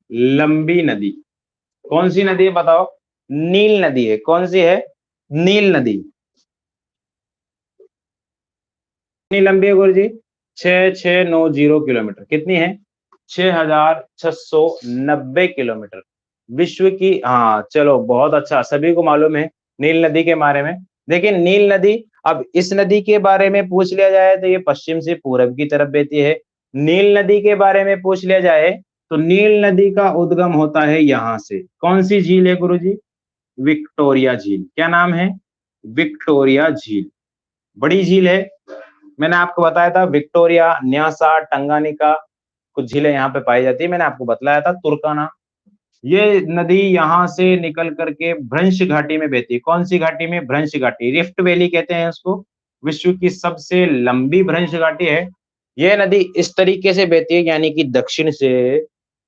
लंबी नदी कौन सी नदी है बताओ? नील नदी है। कौन सी है? नील नदी। कितनी लंबी है गुरु जी? 6690 किलोमीटर। कितनी है? 6690 किलोमीटर। विश्व की, हाँ चलो बहुत अच्छा, सभी को मालूम है नील नदी के बारे में। देखिए नील नदी, अब इस नदी के बारे में पूछ लिया जाए तो ये पश्चिम से पूरब की तरफ बहती है। नील नदी के बारे में पूछ लिया जाए तो नील नदी का उद्गम होता है यहां से। कौन सी झील है गुरुजी? विक्टोरिया झील। क्या नाम है? विक्टोरिया झील। बड़ी झील है। मैंने आपको बताया था विक्टोरिया, न्यासा, टंगानिका कुछ झीलें यहाँ पे पाई जाती है। मैंने आपको बतलाया था तुर्काना। ये नदी यहाँ से निकल करके भ्रंश घाटी में बहती है। कौन सी घाटी में? भ्रंश घाटी, रिफ्ट वैली कहते हैं उसको। विश्व की सबसे लंबी भ्रंश घाटी है। यह नदी इस तरीके से बहती है, यानी कि दक्षिण से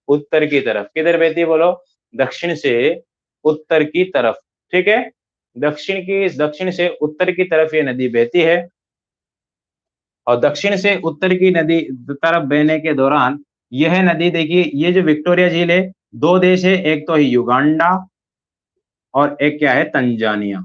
उत्तर की तरफ। किधर बहती है बोलो? दक्षिण से उत्तर की तरफ। ठीक है, दक्षिण से उत्तर की तरफ ये नदी बहती है। और दक्षिण से उत्तर की नदी तरफ बहने के दौरान यह नदी, देखिए ये जो विक्टोरिया झील है, दो देश है, एक तो है युगांडा और एक क्या है? तंजानिया।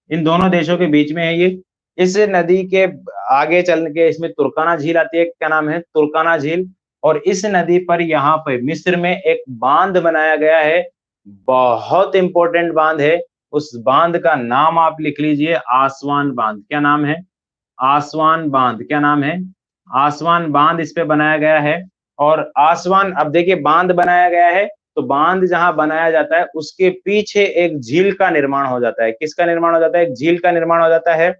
इन दोनों देशों के बीच में है ये। इस नदी के आगे चल के इसमें तुर्काना झील आती है। क्या नाम है? तुर्काना झील। और इस नदी पर यहाँ पे मिस्र में एक बांध बनाया गया है, बहुत इंपॉर्टेंट बांध है। उस बांध का नाम आप लिख लीजिए, आसवान बांध। क्या नाम है? आसवान बांध। क्या नाम है? आसवान बांध इस पे बनाया गया है। और आसवान, अब देखिए बांध बनाया गया है तो बांध जहां बनाया जाता है उसके पीछे एक झील का निर्माण हो जाता है। किसका निर्माण हो जाता है? एक झील का निर्माण हो जाता है।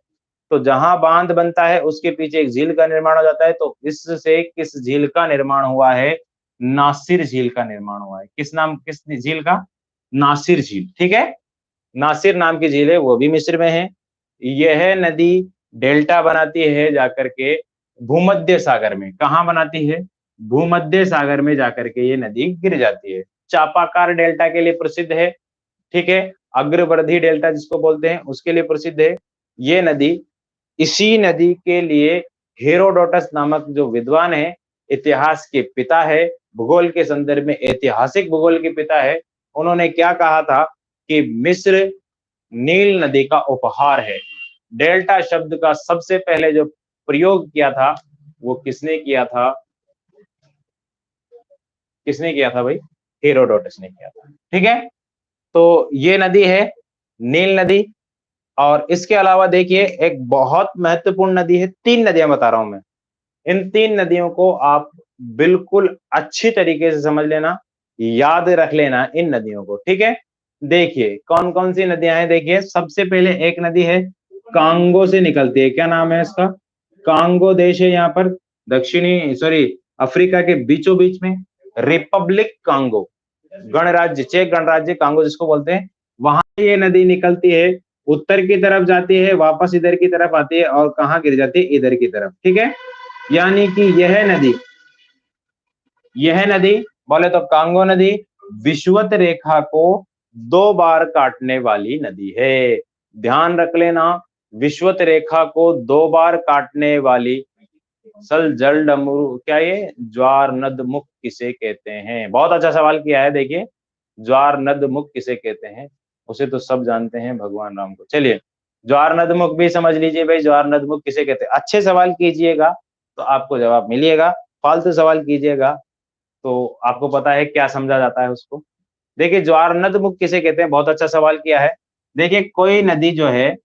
तो जहां बांध बनता है उसके पीछे एक झील का निर्माण हो जाता है। तो इससे किस झील का निर्माण हुआ है? नासिर झील का निर्माण हुआ है। किस झील का? नासिर झील। ठीक है, नासिर नाम की झील है, वो भी मिस्र में है। यह नदी डेल्टा बनाती है जाकर के भूमध्य सागर में। कहाँ बनाती है? भूमध्य सागर में जाकर के ये नदी गिर जाती है। चापाकार डेल्टा के लिए प्रसिद्ध है। ठीक है, अग्रवर्धी डेल्टा जिसको बोलते हैं उसके लिए प्रसिद्ध है ये नदी। इसी नदी के लिए हेरोडोटस नामक जो विद्वान है, इतिहास के पिता है, भूगोल के संदर्भ में ऐतिहासिक भूगोल के पिता है, उन्होंने क्या कहा था कि मिस्र नील नदी का उपहार है। डेल्टा शब्द का सबसे पहले जो प्रयोग किया था वो किसने किया था? किसने किया था भाई? हेरोडोटस ने किया था। ठीक है, तो ये नदी है नील नदी। और इसके अलावा देखिए एक बहुत महत्वपूर्ण नदी है, तीन नदियां बता रहा हूं मैं। इन तीन नदियों को आप बिल्कुल अच्छी तरीके से समझ लेना, याद रख लेना इन नदियों को। ठीक है, देखिए कौन कौन सी नदियां हैं। देखिए सबसे पहले एक नदी है कांगो से निकलती है। क्या नाम है इसका? कांगो देश है यहाँ पर, दक्षिणी सॉरी अफ्रीका के बीचों बीच में। रिपब्लिक कांगो, गणराज्य, चेक गणराज्य कांगो जिसको बोलते हैं, वहां से ये नदी निकलती है, उत्तर की तरफ जाती है, वापस इधर की तरफ आती है और कहाँ गिर जाती है? इधर की तरफ। ठीक है, यानी कि यह नदी बोले तो कांगो नदी विषुवत रेखा को दो बार काटने वाली नदी है। ध्यान रख लेना, विषुवत रेखा को दो बार काटने वाली सल जल डमरू, क्या ये ज्वार नद मुख किसे कहते हैं? बहुत अच्छा सवाल किया है। देखिए ज्वार नद मुख किसे कहते हैं, उसे तो सब जानते हैं, भगवान राम को। चलिए ज्वार नद मुख भी समझ लीजिए भाई, ज्वार नद मुख किसे कहते हैं। अच्छे सवाल कीजिएगा तो आपको जवाब मिलेगा, फालतू सवाल कीजिएगा तो आपको पता है क्या समझा जाता है उसको। देखिए ज्वार नद मुख किसे कहते हैं, बहुत अच्छा सवाल किया है। देखिए कोई नदी जो है,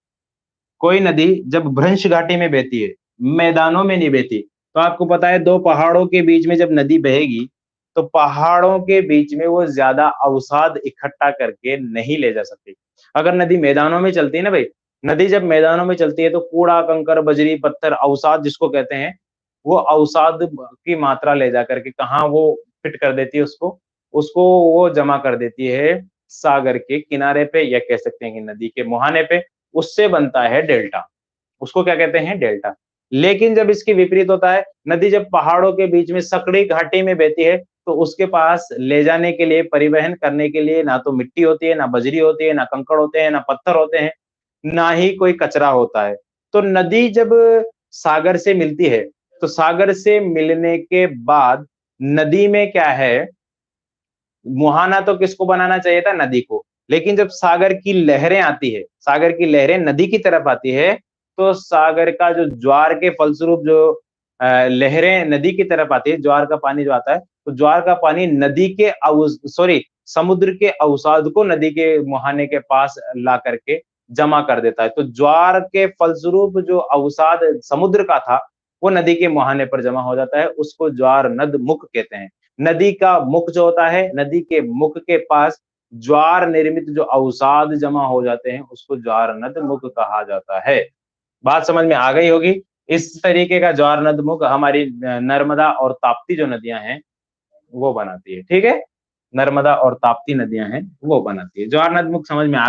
कोई नदी जब भ्रंश घाटी में बहती है, मैदानों में नहीं बहती, तो आपको पता है दो पहाड़ों के बीच में जब नदी बहेगी तो पहाड़ों के बीच में वो ज्यादा अवसाद इकट्ठा करके नहीं ले जा सकती। अगर नदी मैदानों में चलती है ना भाई, नदी जब मैदानों में चलती है तो कूड़ा कंकर बजरी पत्थर अवसाद जिसको कहते हैं, वो अवसाद की मात्रा ले जा करके कहाँ वो फिट कर देती है उसको, उसको वो जमा कर देती है सागर के किनारे पे या कह सकते हैं कि नदी के मुहाने पे, उससे बनता है डेल्टा। उसको क्या कहते हैं? डेल्टा। लेकिन जब इसके विपरीत होता है, नदी जब पहाड़ों के बीच में सकड़ी घाटी में बहती है, तो उसके पास ले जाने के लिए, परिवहन करने के लिए ना तो मिट्टी होती है, ना बजरी होती है, ना कंकड़ होते हैं, ना पत्थर होते हैं, ना ही कोई कचरा होता है। तो नदी जब सागर से मिलती है, तो सागर से मिलने के बाद नदी में क्या है, मुहाना तो किसको बनाना चाहिए था? नदी को। लेकिन जब सागर की लहरें आती है, सागर की लहरें नदी की तरफ आती है, तो सागर का जो ज्वार के फलस्वरूप जो लहरें नदी की तरफ आती है, ज्वार का पानी जो आता है, तो ज्वार का पानी नदी के समुद्र के अवसाद को नदी के मुहाने के पास ला करके जमा कर देता है। तो ज्वार के फलस्वरूप जो अवसाद समुद्र का था, वो नदी के मुहाने पर जमा हो जाता है, उसको ज्वार नद मुख कहते हैं। नदी का मुख जो होता है, नदी के मुख के पास ज्वार निर्मित जो अवसाद जमा हो जाते हैं, उसको ज्वार नद मुख कहा जाता है। बात समझ में आ गई होगी। इस तरीके का ज्वार नद मुख हमारी नर्मदा और ताप्ती जो नदियां हैं, वो बनाती है। ठीक है, नर्मदा और ताप्ती नदियां हैं, वो बनाती है। ज्वार नद मुख समझ में आ।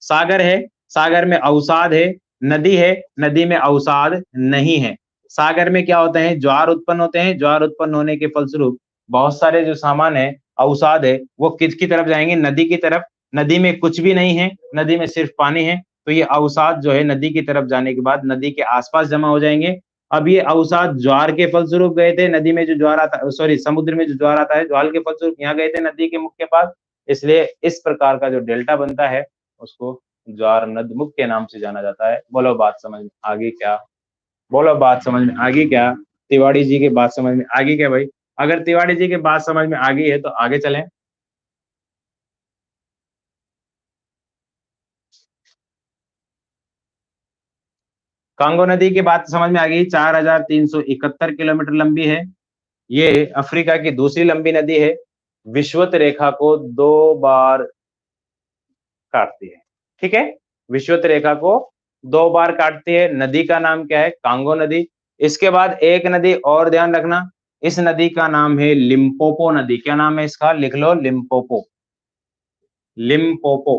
सागर है, सागर में अवसाद है, नदी है, नदी में अवसाद नहीं है। सागर में क्या होते हैं? ज्वार उत्पन्न होते हैं, ज्वार उत्पन्न होने के फलस्वरूप बहुत सारे जो सामान है, अवसाद है, वो किसकी तरफ जाएंगे? नदी की तरफ। नदी में कुछ भी नहीं है, नदी में सिर्फ पानी है, तो ये अवसाद जो है नदी की तरफ जाने के बाद नदी के आसपास जमा हो जाएंगे। अब ये अवसाद ज्वार के फलस्वरूप गए थे, नदी में जो ज्वार आता है, सॉरी, समुद्र में जो ज्वार आता है, ज्वार के फलस्वरूप यहाँ गए थे नदी के मुख के पास। इसलिए इस प्रकार का जो डेल्टा बनता है, उसको ज्वार नदमुख के नाम से जाना जाता है। बोलो बात समझ में आगे क्या? बोलो बात समझ में आगे क्या? तिवारी जी की बात समझ में आगे क्या भाई? अगर तिवारी जी की बात समझ में आ गई है तो आगे चलें। कांगो नदी की बात समझ में आ गई। 4,371 किलोमीटर लंबी है। ये अफ्रीका की दूसरी लंबी नदी है। विषुवत रेखा को 2 बार काटती है। ठीक है, विषुवत रेखा को 2 बार काटती है। नदी का नाम क्या है? कांगो नदी। इसके बाद एक नदी और ध्यान रखना, इस नदी का नाम है लिम्पोपो नदी। क्या नाम है इसका? लिख लो, लिम्पोपो। लिम्पोपो।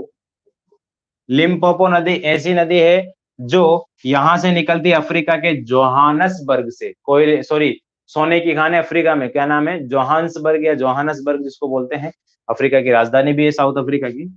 लिम्पोपो नदी ऐसी नदी है जो यहां से निकलती है अफ्रीका के जोहानसबर्ग से। कोई, सॉरी, सोने की खान है अफ्रीका में, क्या नाम है? जोहान्सबर्ग या जोहानसबर्ग जिसको बोलते हैं। अफ्रीका की राजधानी भी है साउथ अफ्रीका की।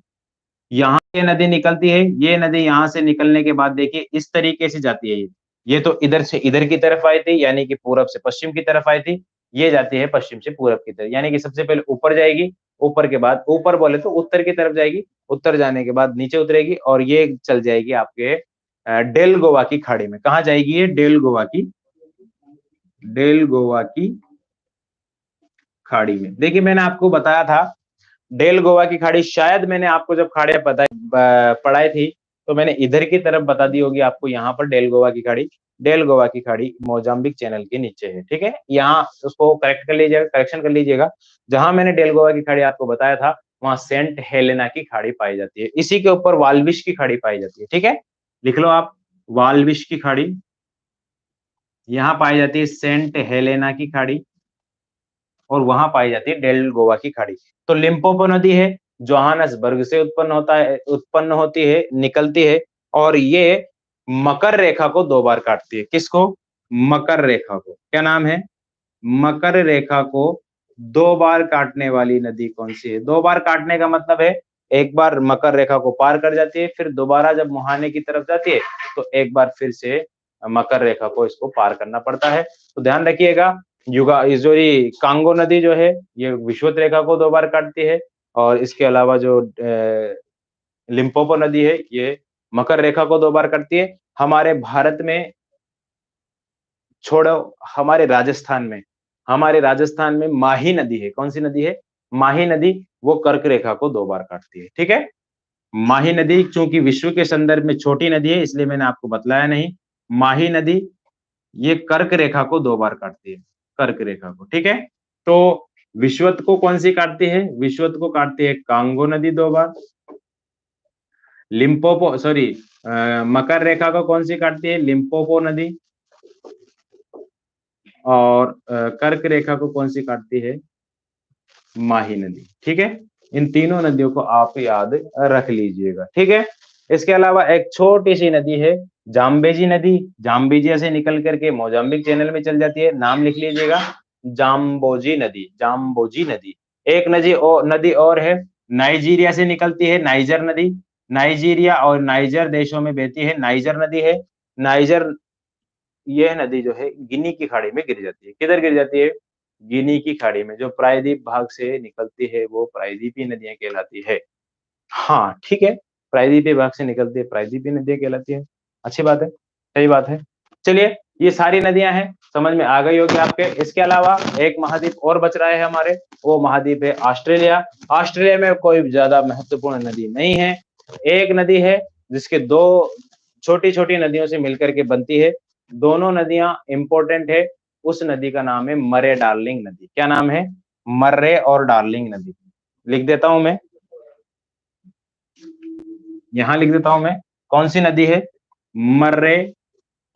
यहाँ ये नदी निकलती है। ये नदी यहाँ से निकलने के बाद देखिए इस तरीके से जाती है। ये तो इधर से इधर की तरफ आई थी, यानी कि पूरब से पश्चिम की तरफ आई थी। ये जाती है पश्चिम से पूरब की तरफ, यानी कि सबसे पहले ऊपर जाएगी, ऊपर के बाद, ऊपर बोले तो उत्तर की तरफ जाएगी, उत्तर जाने के बाद नीचे उतरेगी और ये चल जाएगी आपके डेल गोवा की खाड़ी में। कहाँ जाएगी ये? डेल गोवा की, डेल गोवा की खाड़ी में। देखिए मैंने आपको बताया था, डेल गोवा की खाड़ी, शायद मैंने आपको जब खाड़ियां पढ़ाई थी, तो मैंने इधर की तरफ बता दी होगी आपको। यहाँ पर डेल गोवा की खाड़ी, डेल गोवा की खाड़ी मोजाम्बिक चैनल के नीचे है। ठीक है, यहाँ उसको करेक्ट कर लीजिएगा, करेक्शन कर लीजिएगा। जहां मैंने डेल गोवा की खाड़ी आपको बताया था, वहां सेंट हेलेना की खाड़ी पाई जाती है। इसी के ऊपर वाल्विश की खाड़ी पाई जाती है। ठीक है, लिख लो आप, वाल्विश की खाड़ी। यहाँ पाई जाती है सेंट हेलेना की खाड़ी, और वहां पाई जाती है डेल गोवा की खाड़ी। तो लिम्पोपो नदी है, जोहानसबर्ग से उत्पन्न होती है, निकलती है, और ये मकर रेखा को 2 बार काटती है। किसको? मकर रेखा को। क्या नाम है? मकर रेखा को 2 बार काटने वाली नदी कौन सी है? 2 बार काटने का मतलब है, एक बार मकर रेखा को पार कर जाती है, फिर दोबारा जब मुहाने की तरफ जाती है, तो एक बार फिर से मकर रेखा को इसको पार करना पड़ता है। तो ध्यान रखिएगा, युगा इस जो ये कांगो नदी जो है, ये विषुवत रेखा को 2 बार काटती है, और इसके अलावा जो लिम्पोपो नदी है, ये मकर रेखा को 2 बार काटती है। हमारे भारत में छोड़ो, हमारे राजस्थान में, हमारे राजस्थान में माही नदी है। कौन सी नदी है? माही नदी। वो कर्क रेखा को 2 बार काटती है। ठीक है, माही नदी चूंकि विश्व के संदर्भ में छोटी नदी है, इसलिए मैंने आपको बतलाया नहीं। माही नदी ये कर्क रेखा को 2 बार काटती है, कर्क रेखा को। ठीक है, तो विषुवत को कौन सी काटती है? विषुवत को काटती है कांगो नदी 2 बार। लिम्पोपो, सॉरी, मकर रेखा को कौन सी काटती है? लिम्पोपो नदी। और कर्क रेखा को कौन सी काटती है? माही नदी। ठीक है, इन तीनों नदियों को आप याद रख लीजिएगा, ठीक है। इसके अलावा एक छोटी सी नदी है जाम्बेजी नदी, जाम्बेजिया से निकल करके मोजाम्बिक चैनल में चल जाती है, नाम लिख लीजिएगा, जाम्बोजी नदी, जाम्बोजी नदी। एक नदी और है, नाइजीरिया से निकलती है, नाइजर नदी, नाइजीरिया और नाइजर देशों में बहती है, नाइजर नदी है। नाइजर, यह नदी जो है गिनी की खाड़ी में गिर जाती है, किधर गिर जाती है, गिनी की खाड़ी में, जो प्रायद्वीप भाग से निकलती है वो प्रायद्वीपीय नदियां कहलाती है। हाँ ठीक है, प्रायद्वीपीय भाग से निकलती है प्रायद्वीपीय नदियां कहलाती है, अच्छी बात है, सही बात है। चलिए, ये सारी नदियां हैं, समझ में आ गई होगी आपके। इसके अलावा एक महाद्वीप और बच रहा है हमारे, वो महाद्वीप है ऑस्ट्रेलिया। ऑस्ट्रेलिया में कोई ज्यादा महत्वपूर्ण नदी नहीं है, एक नदी है जिसके दो छोटी छोटी नदियों से मिलकर के बनती है, दोनों नदियां इंपॉर्टेंट है, उस नदी का नाम है मरे डार्लिंग नदी। क्या नाम है, मर्रे और डार्लिंग नदी। लिख देता हूं मैं, यहां लिख देता हूं मैं, कौन सी नदी है, मर्रे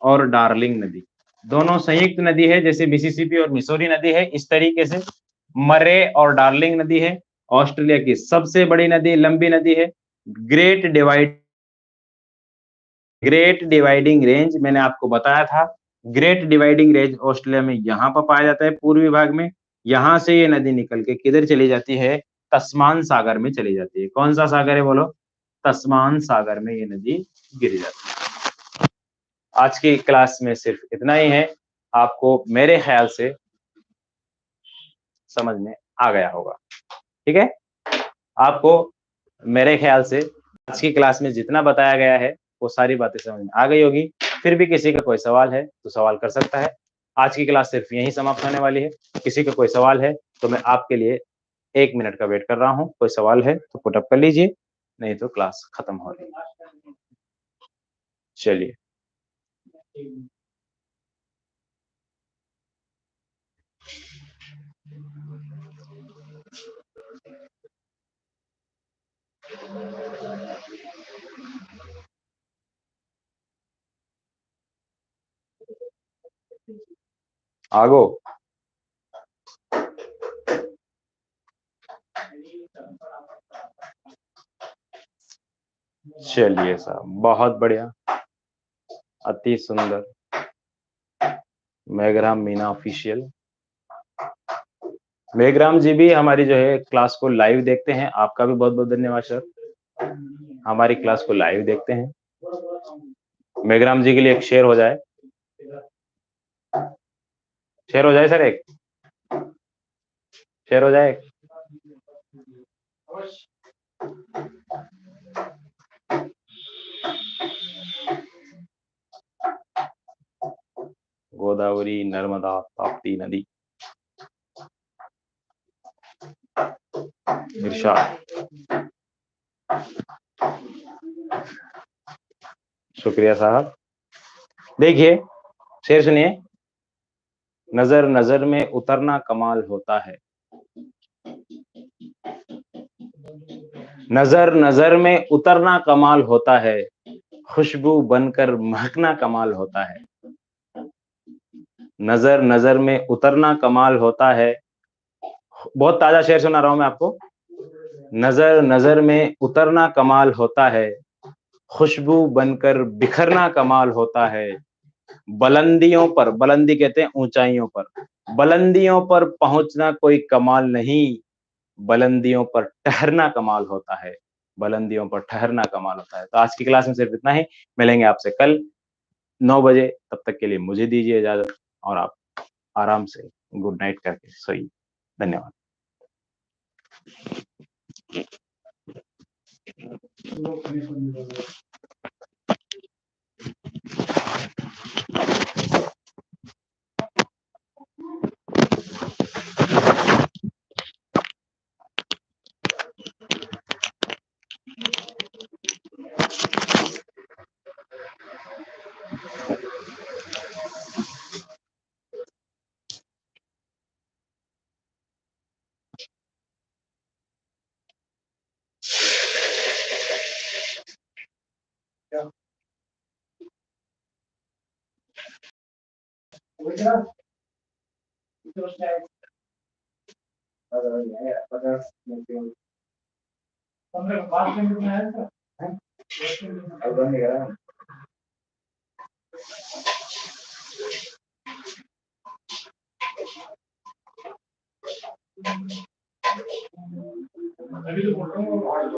और डार्लिंग नदी, दोनों संयुक्त नदी है, जैसे मिसिसिपी और मिसौरी नदी है, इस तरीके से मर्रे और डार्लिंग नदी है। ऑस्ट्रेलिया की सबसे बड़ी नदी, लंबी नदी है, great divide, great dividing range, मैंने आपको बताया था, ग्रेट डिवाइडिंग रेंज ऑस्ट्रेलिया में यहाँ पर पाया जाता है पूर्वी भाग में। यहां से ये नदी निकल के किधर चली जाती है, तस्मान सागर में चली जाती है। कौन सा सागर है बोलो, तस्मान सागर में ये नदी गिर जाती है। आज की क्लास में सिर्फ इतना ही है, आपको मेरे ख्याल से समझ में आ गया होगा, ठीक है। आपको मेरे ख्याल से आज की क्लास में जितना बताया गया है वो सारी बातें समझ में आ गई होगी। फिर भी किसी का कोई सवाल है तो सवाल कर सकता है। आज की क्लास सिर्फ यहीं समाप्त होने वाली है, किसी का कोई सवाल है तो मैं आपके लिए 1 मिनट का वेट कर रहा हूँ, कोई सवाल है तो पुटअप कर लीजिए, नहीं तो क्लास खत्म हो रही है। चलिए, आगो, चलिए साहब, बहुत बढ़िया, अति सुंदर। मेघराम मीना ऑफिशियल, मेघराम जी भी हमारी जो है क्लास को लाइव देखते हैं, आपका भी बहुत बहुत धन्यवाद सर, हमारी क्लास को लाइव देखते हैं। मेघराम जी के लिए एक शेयर हो जाए, शेयर हो जाए सर, एक शेयर हो जाए। गोदावरी नर्मदा ताप्ती नदी, इरशाद, शुक्रिया साहब। देखिए, शेर सुनिए, नजर नजर में उतरना कमाल होता है, नजर नजर में उतरना कमाल होता है, खुशबू बनकर महकना कमाल होता है, नजर नजर में उतरना कमाल होता है। बहुत ताजा शेर सुना रहा हूं मैं आपको, नजर नजर में उतरना कमाल होता है, खुशबू बनकर बिखरना कमाल होता है, बुलंदियों पर, बुलंदी कहते हैं ऊंचाइयों पर, बुलंदियों पर पहुंचना कोई कमाल नहीं, बुलंदियों पर ठहरना कमाल होता है, बुलंदियों पर ठहरना कमाल होता है। तो आज की क्लास में सिर्फ इतना ही, मिलेंगे आपसे कल 9 बजे, तब तक के लिए मुझे दीजिए इजाजत और आप आराम से गुड नाइट करके सोइए। धन्यवाद। अभी तो बोल रहा हूँ